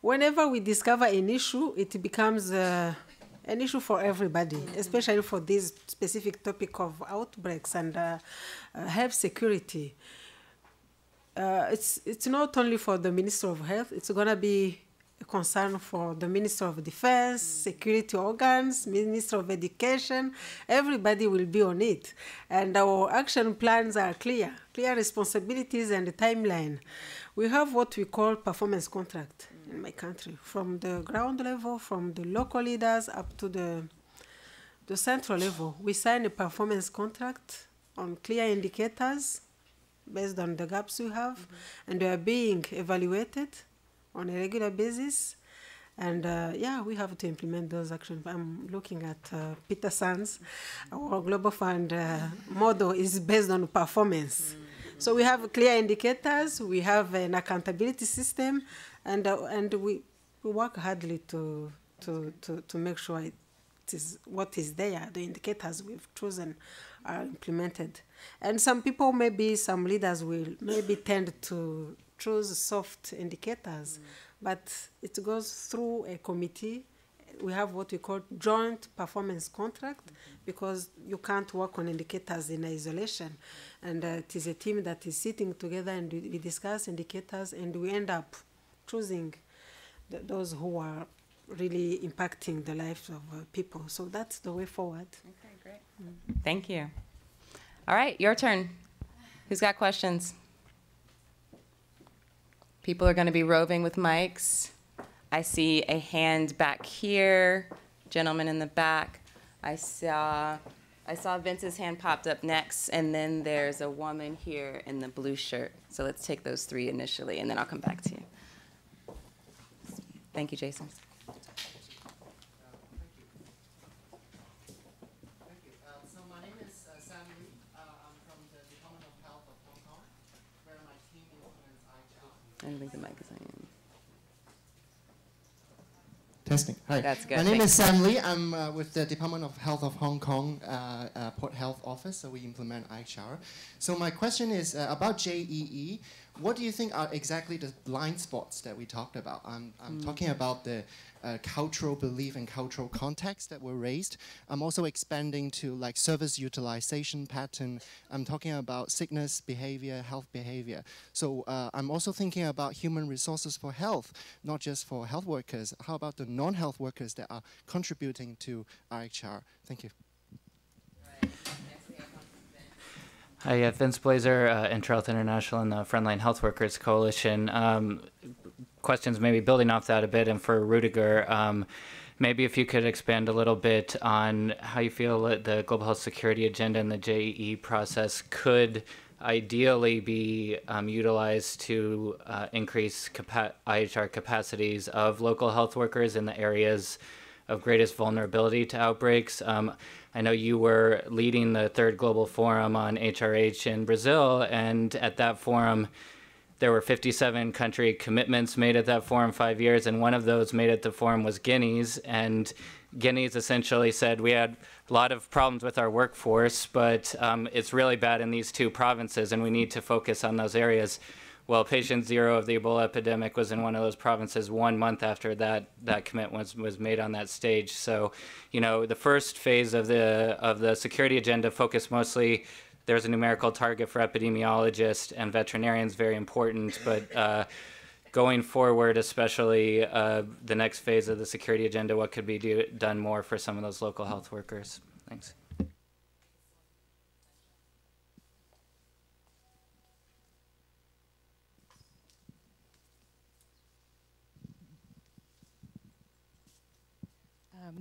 Whenever we discover an issue, it becomes an issue for everybody, especially for this specific topic of outbreaks and health security. It's not only for the Minister of Health, it's going to be a concern for the Minister of Defense, security organs, Minister of Education. Everybody will be on it. And our action plans are clear responsibilities and the timeline. We have what we call performance contract in my country, from the ground level, from the local leaders up to the central level. We sign a performance contract on clear indicators based on the gaps we have, and they are being evaluated on a regular basis. And yeah, we have to implement those actions. I'm looking at Peter Sands. Our Global Fund model is based on performance. So we have clear indicators, we have an accountability system, and we work hardly to make sure it is what is there, the indicators we've chosen are implemented. And some people, maybe some leaders will maybe tend to choose soft indicators, but it goes through a committee. We have what we call joint performance contract, because you can't work on indicators in isolation. And it is a team that is sitting together, and we discuss indicators, and we end up choosing those who are really impacting the lives of people. So that's the way forward. Okay, great. Thank you. All right, your turn. Who's got questions? People are going to be roving with mics. I see a hand back here, gentleman in the back. I saw Vince's hand popped up next, and then there's a woman here in the blue shirt. So let's take those three initially, and then I'll come back to you. Thank you, Jason. So my name is Sam Lee. I'm from the Department of Health of Hong Kong, where my team implements IHR. I think the mic is on. Testing. Hi. That's good. My name is Sam Lee. I'm with the Department of Health of Hong Kong Port Health Office, so we implement iShower. So my question is about JEE. What do you think are exactly the blind spots that we talked about? I'm talking about the cultural belief and cultural context that were raised. I'm also expanding to like service utilization pattern. I'm talking about sickness behavior, health behavior. So I'm also thinking about human resources for health, not just for health workers. How about the non-health workers that are contributing to RHR? Thank you. Hi, Vince Blazer, Intrahealth International and the Frontline Health Workers Coalition. Questions maybe building off that a bit, and for Rudiger, maybe if you could expand a little bit on how you feel that the Global Health Security Agenda and the JEE process could ideally be utilized to increase IHR capacities of local health workers in the areas of greatest vulnerability to outbreaks. I know you were leading the third global forum on HRH in Brazil, and at that forum, there were 57 country commitments made at that forum 5 years, and one of those made at the forum was Guinea's, and Guinea's essentially said we had a lot of problems with our workforce, but it's really bad in these two provinces, and we need to focus on those areas. Well, patient zero of the Ebola epidemic was in one of those provinces 1 month after that commitment was made on that stage. So, you know, the first phase of the security agenda focused mostly, there's a numerical target for epidemiologists and veterinarians, very important, but going forward, especially the next phase of the security agenda, what could be done more for some of those local health workers? Thanks.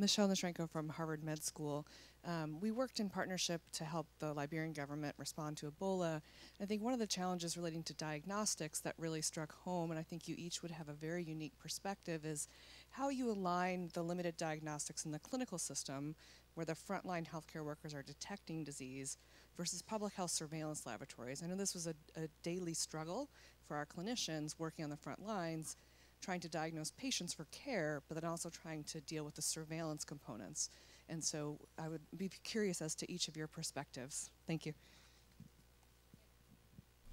Michelle Nashrenko from Harvard Med School. We worked in partnership to help the Liberian government respond to Ebola. I think one of the challenges relating to diagnostics that really struck home, and I think you each would have a very unique perspective, is how you align the limited diagnostics in the clinical system, where the frontline healthcare workers are detecting disease, versus public health surveillance laboratories. I know this was a daily struggle for our clinicians working on the front lines, trying to diagnose patients for care, but then also trying to deal with the surveillance components. And so I would be curious as to each of your perspectives. Thank you.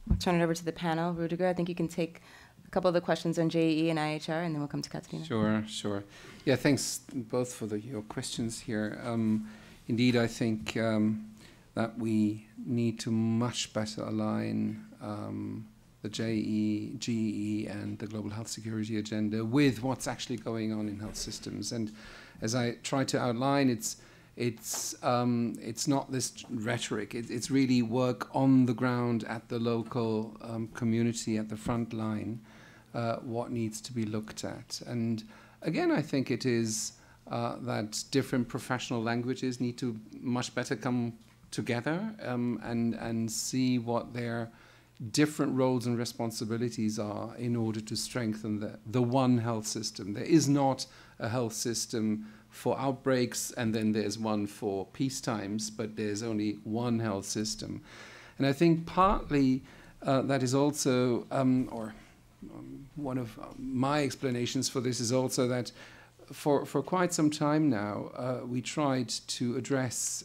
I'll turn it over to the panel. Rudiger, I think you can take a couple of the questions on JEE and IHR, and then we'll come to Katarina. Sure. Yeah, thanks both for your questions here. Indeed, I think that we need to much better align the GEE and the global health security agenda with what's actually going on in health systems. And as I tried to outline, it's not this rhetoric. It's really work on the ground at the local community, at the front line, what needs to be looked at. And again, I think it is that different professional languages need to much better come together and see what their different roles and responsibilities are in order to strengthen the one health system. There is not a health system for outbreaks and then there's one for peace times, but there's only one health system. And I think partly that is also, one of my explanations for this is also that for quite some time now, we tried to address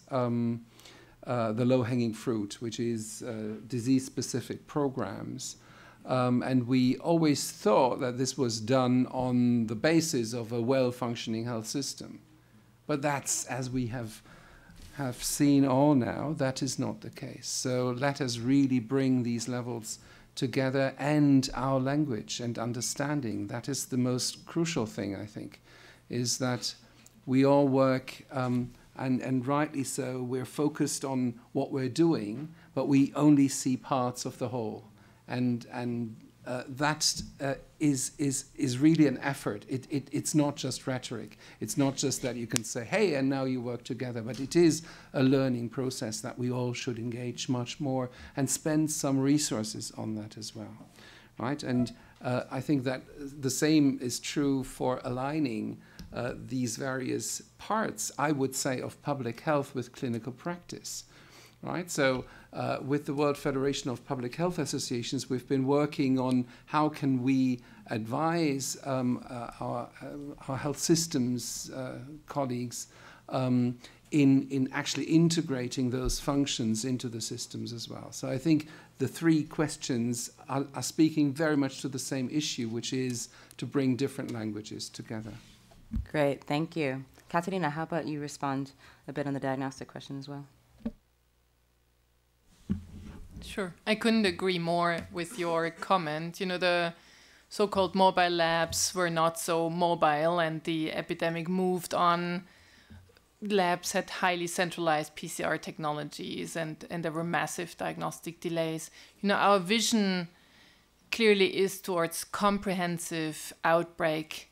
the low-hanging fruit, which is disease-specific programs. And we always thought that this was done on the basis of a well-functioning health system. But that's, as we have seen all now, that is not the case. So let us really bring these levels together and our language and understanding. That is the most crucial thing, I think, is that we all work and rightly so, we're focused on what we're doing, but we only see parts of the whole. And that is really an effort. It's not just rhetoric. It's not just that you can say, hey, and now you work together, but it is a learning process that we all should engage much more and spend some resources on that as well, right? And I think that the same is true for aligning these various parts, I would say, of public health with clinical practice, right? So with the World Federation of Public Health Associations, we've been working on how can we advise our health systems colleagues in actually integrating those functions into the systems as well. So I think the three questions are speaking very much to the same issue, which is to bring different languages together. Great, thank you. Katarina, how about you respond a bit on the diagnostic question as well? Sure. I couldn't agree more with your comment. You know, the so-called mobile labs were not so mobile and the epidemic moved on. Labs had highly centralized PCR technologies and there were massive diagnostic delays. You know, our vision clearly is towards comprehensive outbreak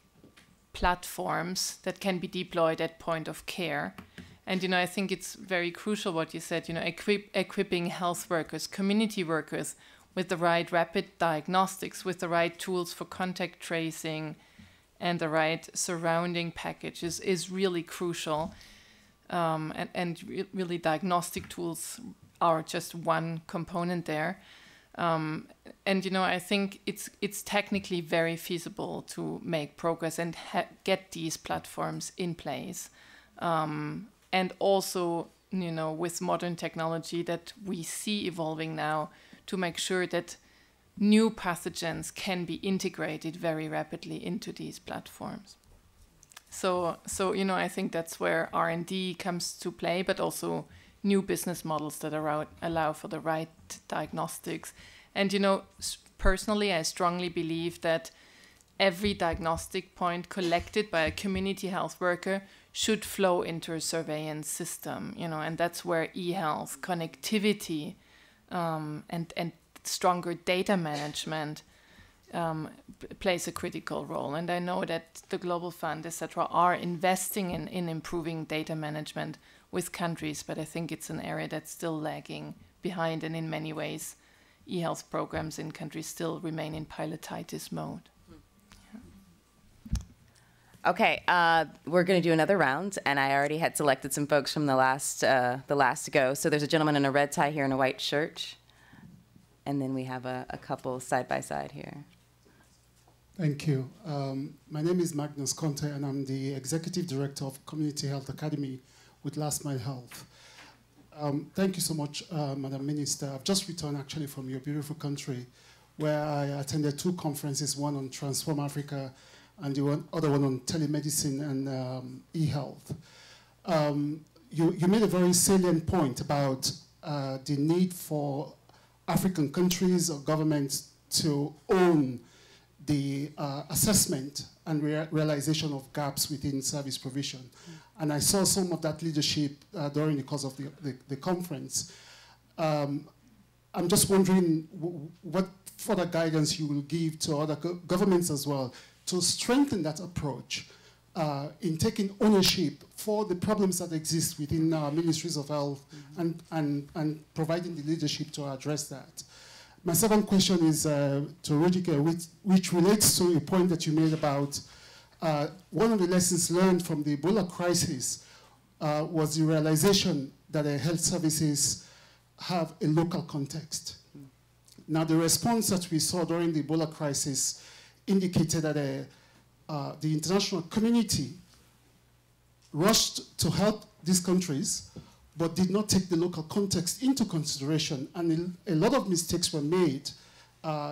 platforms that can be deployed at point of care. And, you know, I think it's very crucial what you said, you know, equipping health workers, community workers with the right rapid diagnostics, with the right tools for contact tracing and the right surrounding packages is really crucial. And really diagnostic tools are just one component there. And, you know, I think it's technically very feasible to make progress and get these platforms in place. And also, you know, with modern technology that we see evolving now to make sure that new pathogens can be integrated very rapidly into these platforms. So you know, I think that's where R&D comes to play, but also new business models that allow for the right diagnostics. And, you know, personally, I strongly believe that every diagnostic point collected by a community health worker should flow into a surveillance system, you know, and that's where e-health, connectivity, and stronger data management plays a critical role. And I know that the Global Fund, etc., are investing in improving data management with countries, but I think it's an area that's still lagging behind, and in many ways, e-health programs in countries still remain in pilotitis mode. Okay, we're going to do another round, and I already had selected some folks from the last to go. So there's a gentleman in a red tie here in a white shirt, and then we have a couple side by side here. Thank you. My name is Magnus Conte, and I'm the Executive Director of Community Health Academy with Last Mile Health. Thank you so much, Madam Minister. I've just returned actually from your beautiful country, where I attended 2 conferences, one on Transform Africa and the other one on telemedicine and e-health. You made a very salient point about the need for African countries or governments to own the assessment and realization of gaps within service provision. And I saw some of that leadership during the course of the conference. I'm just wondering what further guidance you will give to other governments as well to strengthen that approach in taking ownership for the problems that exist within our ministries of health and providing the leadership to address that. My second question is to Rudiger, which relates to a point that you made about one of the lessons learned from the Ebola crisis was the realization that health services have a local context. Now, the response that we saw during the Ebola crisis indicated that the international community rushed to help these countries, but did not take the local context into consideration. And a lot of mistakes were made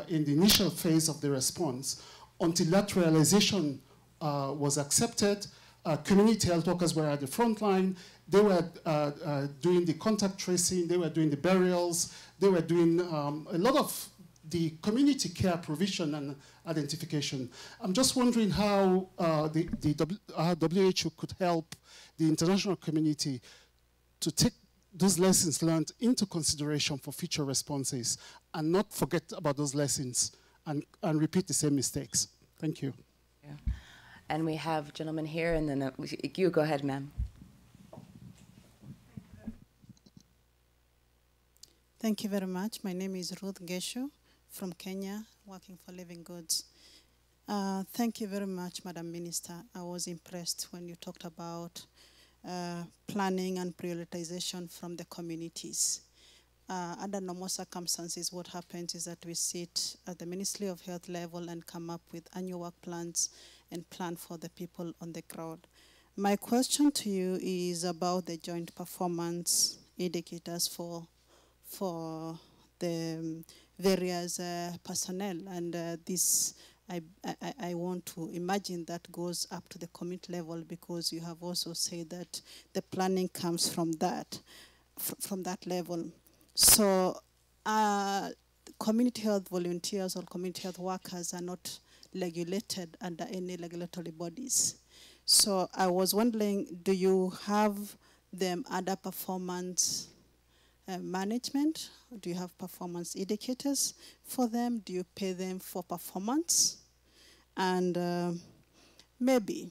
in the initial phase of the response until that realization was accepted. Community health workers were at the front line. They were doing the contact tracing. They were doing the burials. They were doing a lot of the community care provision and identification. I'm just wondering how WHO could help the international community to take those lessons learned into consideration for future responses and not forget about those lessons and repeat the same mistakes. Thank you. Yeah. And we have a gentleman here, and then you go ahead, ma'am. Thank you very much. My name is Ruth Geshu from Kenya, working for Living Goods. Thank you very much, Madam Minister. I was impressed when you talked about planning and prioritization from the communities. Under normal circumstances, what happens is that we sit at the Ministry of Health level and come up with annual work plans and plan for the people on the ground. My question to you is about the joint performance indicators for the various personnel, and this I want to imagine that goes up to the community level, because you have also said that the planning comes from that level. So community health volunteers or community health workers are not regulated under any regulatory bodies. So I was wondering, do you have them under performance management? Do you have performance indicators for them? Do you pay them for performance? And maybe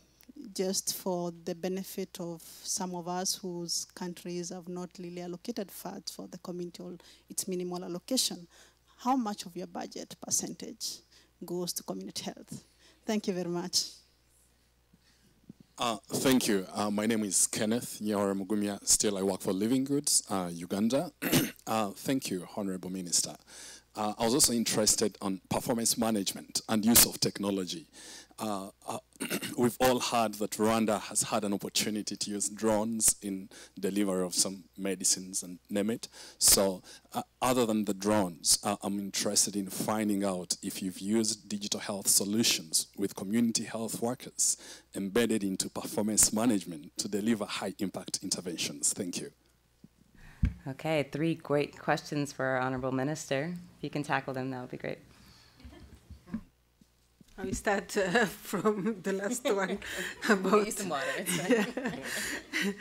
just for the benefit of some of us whose countries have not really allocated funds for the community or its minimal allocation, how much of your budget percentage goes to community health? Thank you very much. Thank you. My name is Kenneth Nyahora Mugumya. Still, I work for Living Goods, Uganda. Thank you, Honorable Minister. I was also interested on performance management and use of technology. We've all heard that Rwanda has had an opportunity to use drones in delivery of some medicines and name it. So other than the drones, I'm interested in finding out if you've used digital health solutions with community health workers embedded into performance management to deliver high impact interventions. Thank you. Okay, 3 great questions for our Honorable Minister. If you can tackle them, that would be great. I will start from the last one about use some water. It's fine.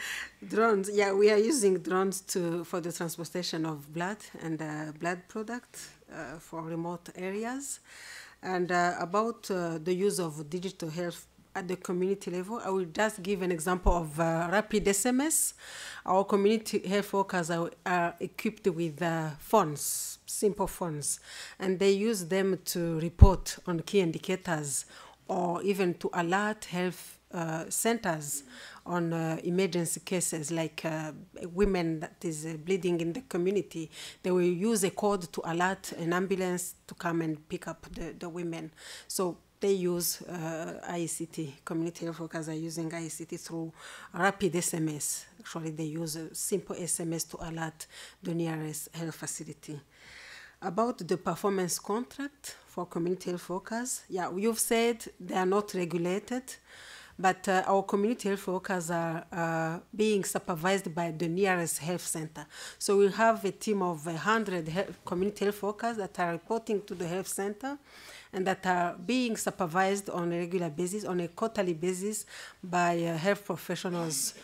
Drones. Yeah, we are using drones for the transportation of blood and blood products for remote areas. And about the use of digital health at the community level, I will just give an example of rapid SMS. Our community health workers are equipped with phones, simple phones, and they use them to report on key indicators or even to alert health centers on emergency cases like women that is bleeding in the community. They will use a code to alert an ambulance to come and pick up the women. So they use ICT. Community health workers are using ICT through rapid SMS. Actually, they use a simple SMS to alert the nearest health facility. About the performance contract for community health workers, yeah, you've said they are not regulated, but our community health workers are being supervised by the nearest health center. So we have a team of 100 community health workers that are reporting to the health center and that are being supervised on a regular basis, on a quarterly basis, by health professionals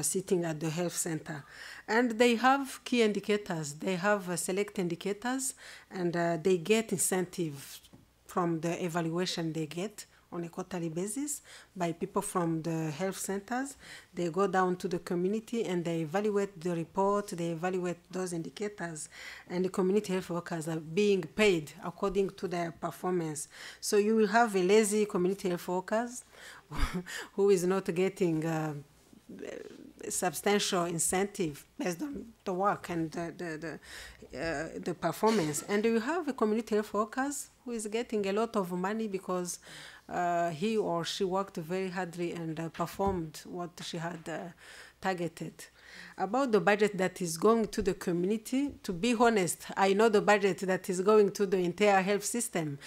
sitting at the health center. And they have key indicators. They have select indicators, and they get incentive from the evaluation they get on a quarterly basis by people from the health centers. They go down to the community and they evaluate the report, they evaluate those indicators, and the community health workers are being paid according to their performance. So you will have a lazy community health workers who is not getting substantial incentive based on the work and the performance. And you have a community health workers who is getting a lot of money because he or she worked very hardly and performed what she had targeted. About the budget that is going to the community, to be honest, I know the budget that is going to the entire health system.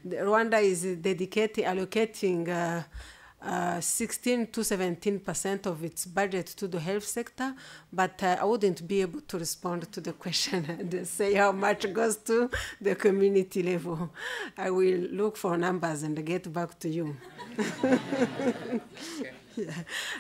Rwanda is allocating 16 to 17% of its budget to the health sector, but I wouldn't be able to respond to the question and say how much goes to the community level. I will look for numbers and get back to you. Yeah.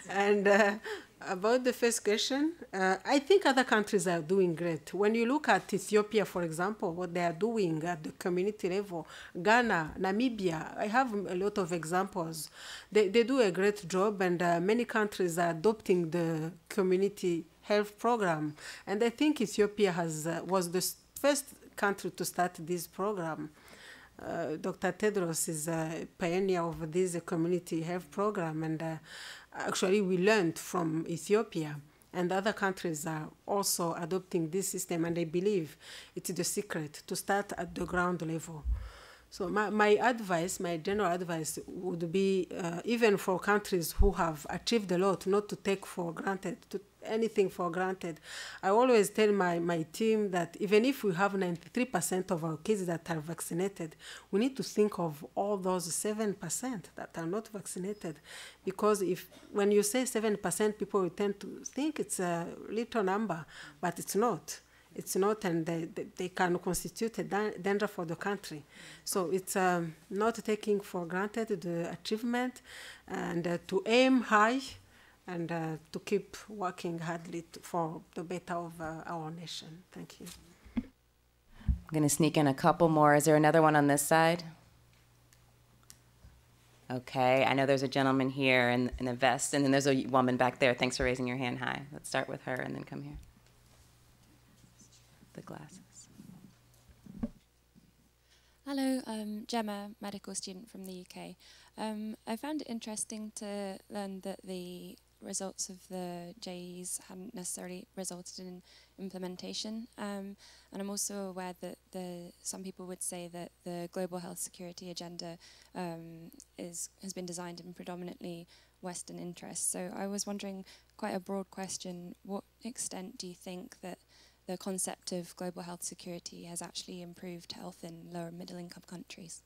And about the first question, I think other countries are doing great. When you look at Ethiopia, for example, what they are doing at the community level, Ghana, Namibia, I have a lot of examples. They do a great job, and many countries are adopting the community health program. And I think Ethiopia was the first country to start this program. Dr. Tedros is a pioneer of this community health program, and actually we learned from Ethiopia, and other countries are also adopting this system, and I believe it's the secret to start at the ground level. So my advice, my general advice would be, even for countries who have achieved a lot, not to take for granted, anything for granted. I always tell my team that even if we have 93% of our kids that are vaccinated, we need to think of all those 7% that are not vaccinated. Because when you say 7%, people will tend to think it's a little number, but it's not. It's not, and they can constitute a danger for the country. So it's not taking for granted the achievement, and to aim high, and to keep working hardly for the better of our nation. Thank you. I'm going to sneak in a couple more. Is there another one on this side? Okay, I know there's a gentleman here in the vest, and then there's a woman back there. Thanks for raising your hand high. Let's start with her and then come here. The glasses. Hello, Gemma, medical student from the UK. I found it interesting to learn that the results of the JEs hadn't necessarily resulted in implementation. And I'm also aware that some people would say that the global health security agenda has been designed in predominantly Western interests. So I was wondering, quite a broad question, what extent do you think that the concept of global health security has actually improved health in lower middle income countries?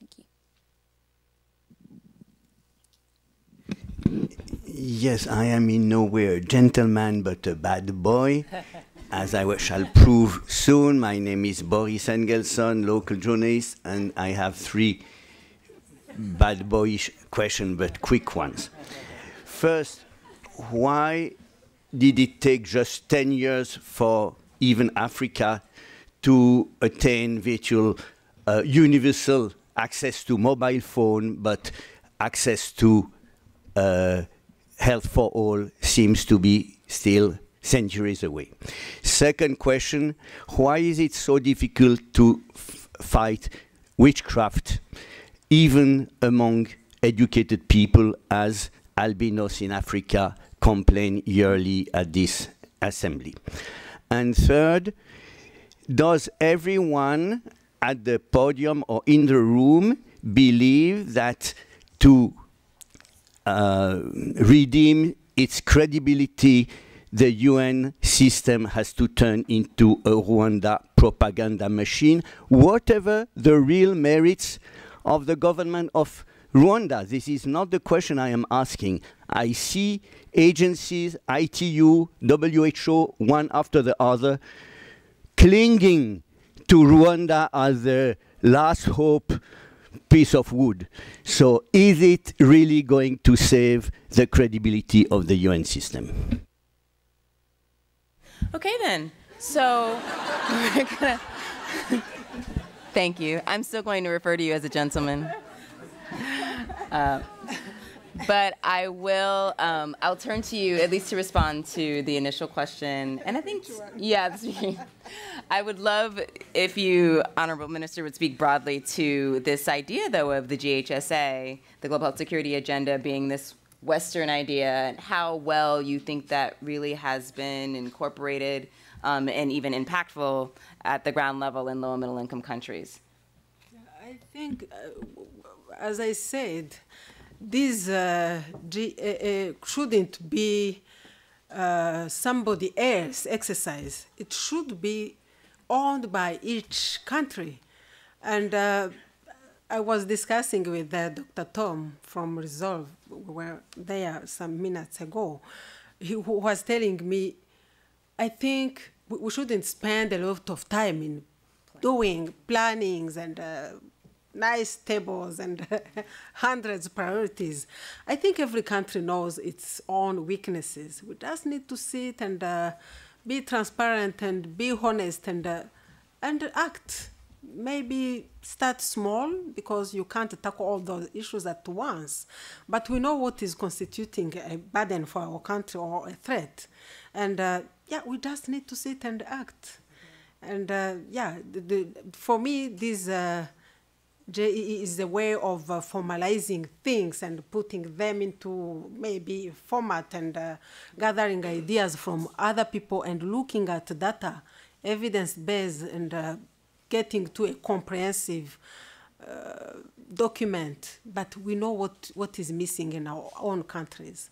Thank you. Yes, I am in no way a gentleman but a bad boy, as I shall prove soon. My name is Boris Engelson, local journalist, and I have 3 bad boyish questions, but quick ones. First, why did it take just 10 years for even Africa to attain virtual universal access to mobile phone, but access to health for all seems to be still centuries away. Second question, why is it so difficult to fight witchcraft even among educated people, as albinos in Africa complain yearly at this assembly? And third, does everyone at the podium or in the room believe that to redeem its credibility, the UN system has to turn into a Rwanda propaganda machine, whatever the real merits of the government of Rwanda? This is not the question I am asking. I see agencies, ITU, WHO, one after the other, clinging to Rwanda as the last hope piece of wood. So is it really going to save the credibility of the UN system? Okay then, so we're gonna thank you. I'm still going to refer to you as a gentleman. But I will, I'll turn to you at least to respond to the initial question. And I think, yeah, I would love if you, Honorable Minister, would speak broadly to this idea, though, of the GHSA, the Global Health Security Agenda, being this Western idea, and how well you think that really has been incorporated and even impactful at the ground level in low and middle income countries. I think, as I said, this shouldn't be somebody else's exercise. It should be owned by each country. And I was discussing with Dr. Tom from Resolve, where there some minutes ago, who was telling me, I think we shouldn't spend a lot of time in doing plannings and nice tables and hundreds of priorities. I think every country knows its own weaknesses. We just need to sit and be transparent and be honest and act. Maybe start small, because you can't tackle all those issues at once. But we know what is constituting a burden for our country or a threat. And yeah, we just need to sit and act. And yeah, for me, this JEE is a way of formalizing things and putting them into maybe format and gathering ideas from other people and looking at data, evidence-based, and getting to a comprehensive document. But we know what is missing in our own countries.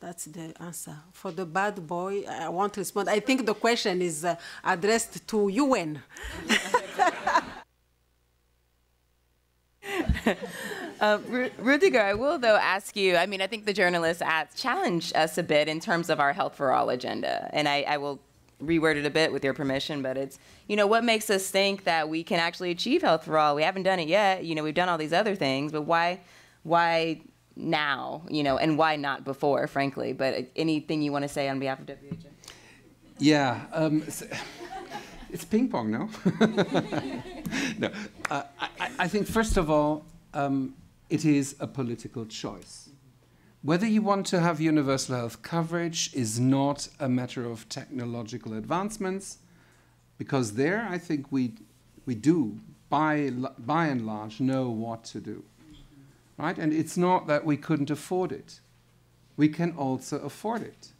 That's the answer. For the bad boy, I want to respond. I think the question is addressed to UN. Rudiger, I will, though, ask you, I mean, I think the journalists challenged us a bit in terms of our Health for All agenda. And I will reword it a bit with your permission, but it's, you know, what makes us think that we can actually achieve Health for All? We haven't done it yet. You know, we've done all these other things, but why now, you know, and why not before, frankly? But anything you want to say on behalf of WHO? Yeah, it's ping pong, no? No, I think first of all, it is a political choice. Whether you want to have universal health coverage is not a matter of technological advancements, because there I think we do, by and large, know what to do. Right? And it's not that we couldn't afford it. We can also afford it.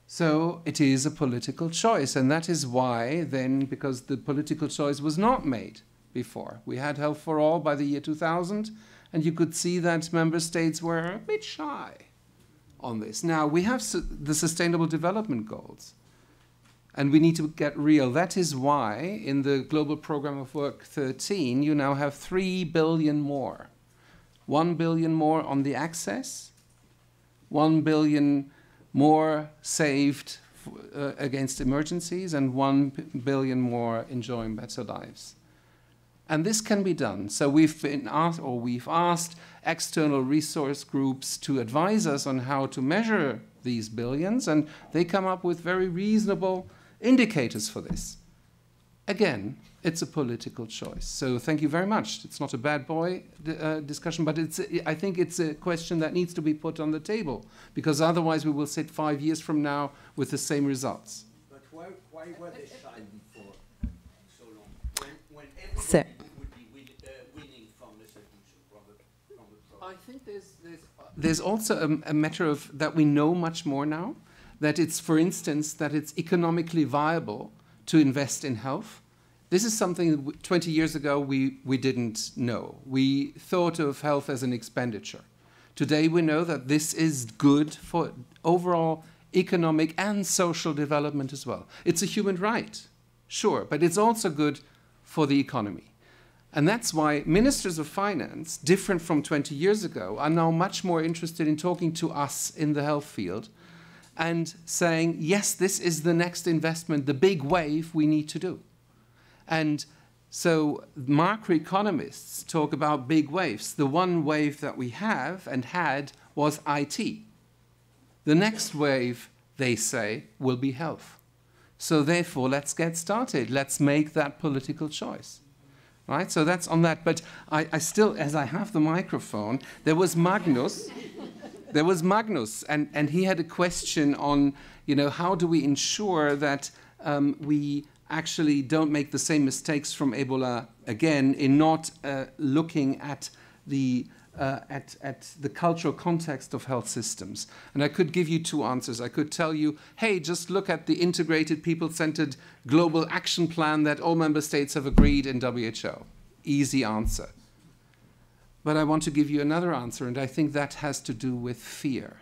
So it is a political choice, and that is why then, because the political choice was not made before. We had Health for All by the year 2000, and you could see that member states were a bit shy on this. Now, we have the Sustainable Development Goals, and we need to get real. That is why in the Global Program of Work 13, you now have 3 billion more. 1 billion more on the access, 1 billion more saved against emergencies, and 1 billion more enjoying better lives. And this can be done. So we've asked external resource groups to advise us on how to measure these billions, and they come up with very reasonable indicators for this. again, it's a political choice. So thank you very much. It's not a bad boy discussion, but I think it's a question that needs to be put on the table, because otherwise we will sit 5 years from now with the same results. But why were they shy before so long? When Sir. everybody would be winning from the solution, from the problem? I think there's also a matter of that we know much more now, that it's, for instance, that it's economically viable to invest in health. This is something that 20 years ago we didn't know. We thought of health as an expenditure. Today we know that this is good for overall economic and social development as well. It's a human right, sure, but it's also good for the economy. And that's why ministers of finance, different from 20 years ago, are now much more interested in talking to us in the health field and saying, yes, this is the next investment, the big wave we need to do. And so macroeconomists talk about big waves. The one wave that we have and had was IT. The next wave, they say, will be health. So therefore, let's get started. Let's make that political choice. Right? So that's on that. But I still, as I have the microphone, there was Magnus. There was Magnus, and he had a question on, how do we ensure that we actually don't make the same mistakes from Ebola again in not looking at the cultural context of health systems. And I could give you two answers. I could tell you, hey, just look at the integrated people-centered global action plan that all member states have agreed in WHO. Easy answer. But I want to give you another answer, and I think that has to do with fear.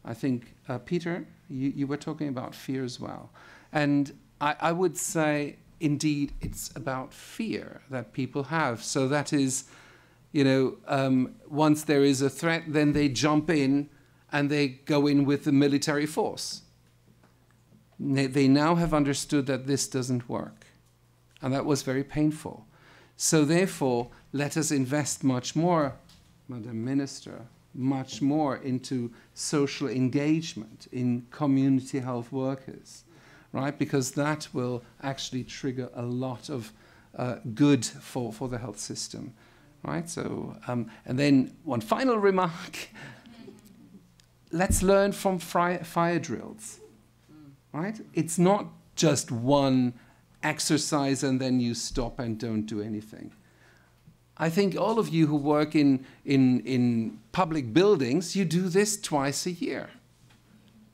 I think, Peter, you were talking about fear as well. And I would say, indeed, it's about fear that people have. So that is, once there is a threat, then they jump in and they go in with the military force. They now have understood that this doesn't work. And that was very painful. So therefore, let us invest much more, Madam Minister, much more into social engagement in community health workers. Right? Because that will actually trigger a lot of good for the health system. Right? So, and then one final remark. Let's learn from fire drills. Right? It's not just one exercise and then you stop and don't do anything. I think all of you who work in public buildings, you do this twice a year.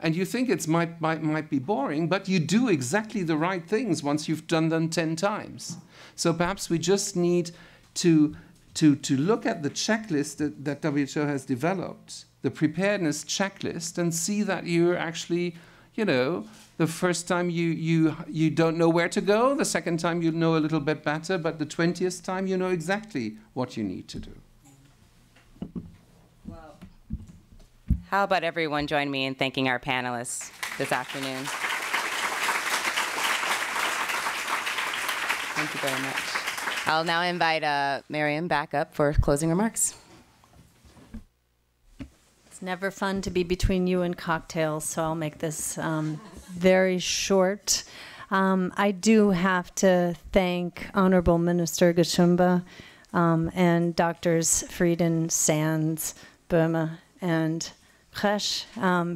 And you think it might be boring, but you do exactly the right things once you've done them 10 times. So perhaps we just need to look at the checklist that WHO has developed, the preparedness checklist, and see that you're actually, the first time you don't know where to go, the second time you know a little bit better, but the 20th time you know exactly what you need to do. How about everyone join me in thanking our panelists this afternoon? Thank you very much. I'll now invite Miriam back up for closing remarks. It's never fun to be between you and cocktails, so I'll make this very short. I do have to thank Honorable Minister Gashumba and Drs. Frieden, Sands, Burma, and Presse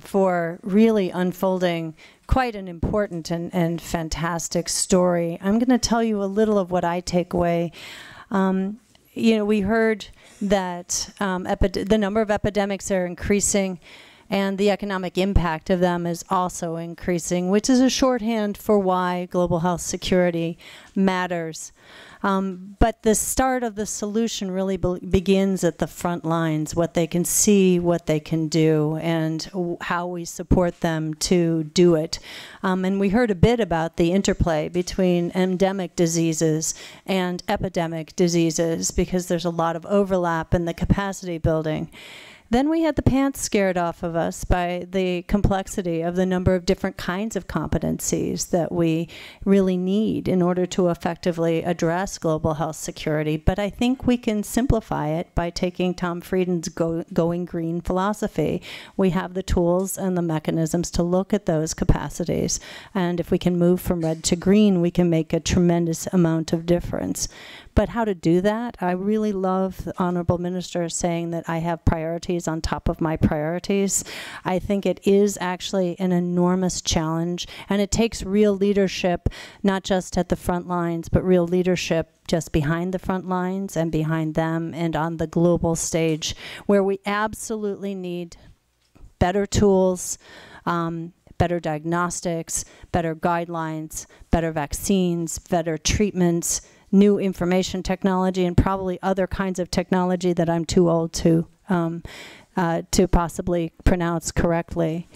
for really unfolding quite an important and fantastic story. I'm going to tell you a little of what I take away. We heard that the number of epidemics are increasing and the economic impact of them is also increasing, which is a shorthand for why global health security matters. But the start of the solution really begins at the front lines, what they can see, what they can do, and how we support them to do it. And we heard a bit about the interplay between endemic diseases and epidemic diseases, because there's a lot of overlap in the capacity building. Then we had the pants scared off of us by the complexity of the number of different kinds of competencies that we really need in order to effectively address global health security. But I think we can simplify it by taking Tom Frieden's going green philosophy. We have the tools and the mechanisms to look at those capacities. And if we can move from red to green, we can make a tremendous amount of difference. But how to do that? I really love the Honorable Minister saying that I have priorities on top of my priorities. I think it is actually an enormous challenge, and it takes real leadership, not just at the front lines, but real leadership just behind the front lines and behind them and on the global stage, where we absolutely need better tools, better diagnostics, better guidelines, better vaccines, better treatments, new information technology, and probably other kinds of technology that I'm too old to possibly pronounce correctly.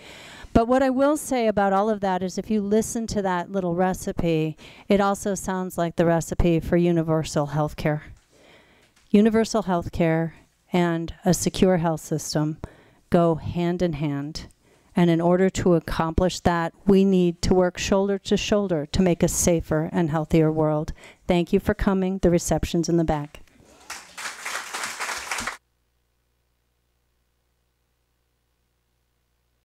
But what I will say about all of that is if you listen to that little recipe, it also sounds like the recipe for universal health care. Universal health care and a secure health system go hand in hand. And in order to accomplish that, we need to work shoulder to shoulder to make a safer and healthier world. Thank you for coming. The reception's in the back.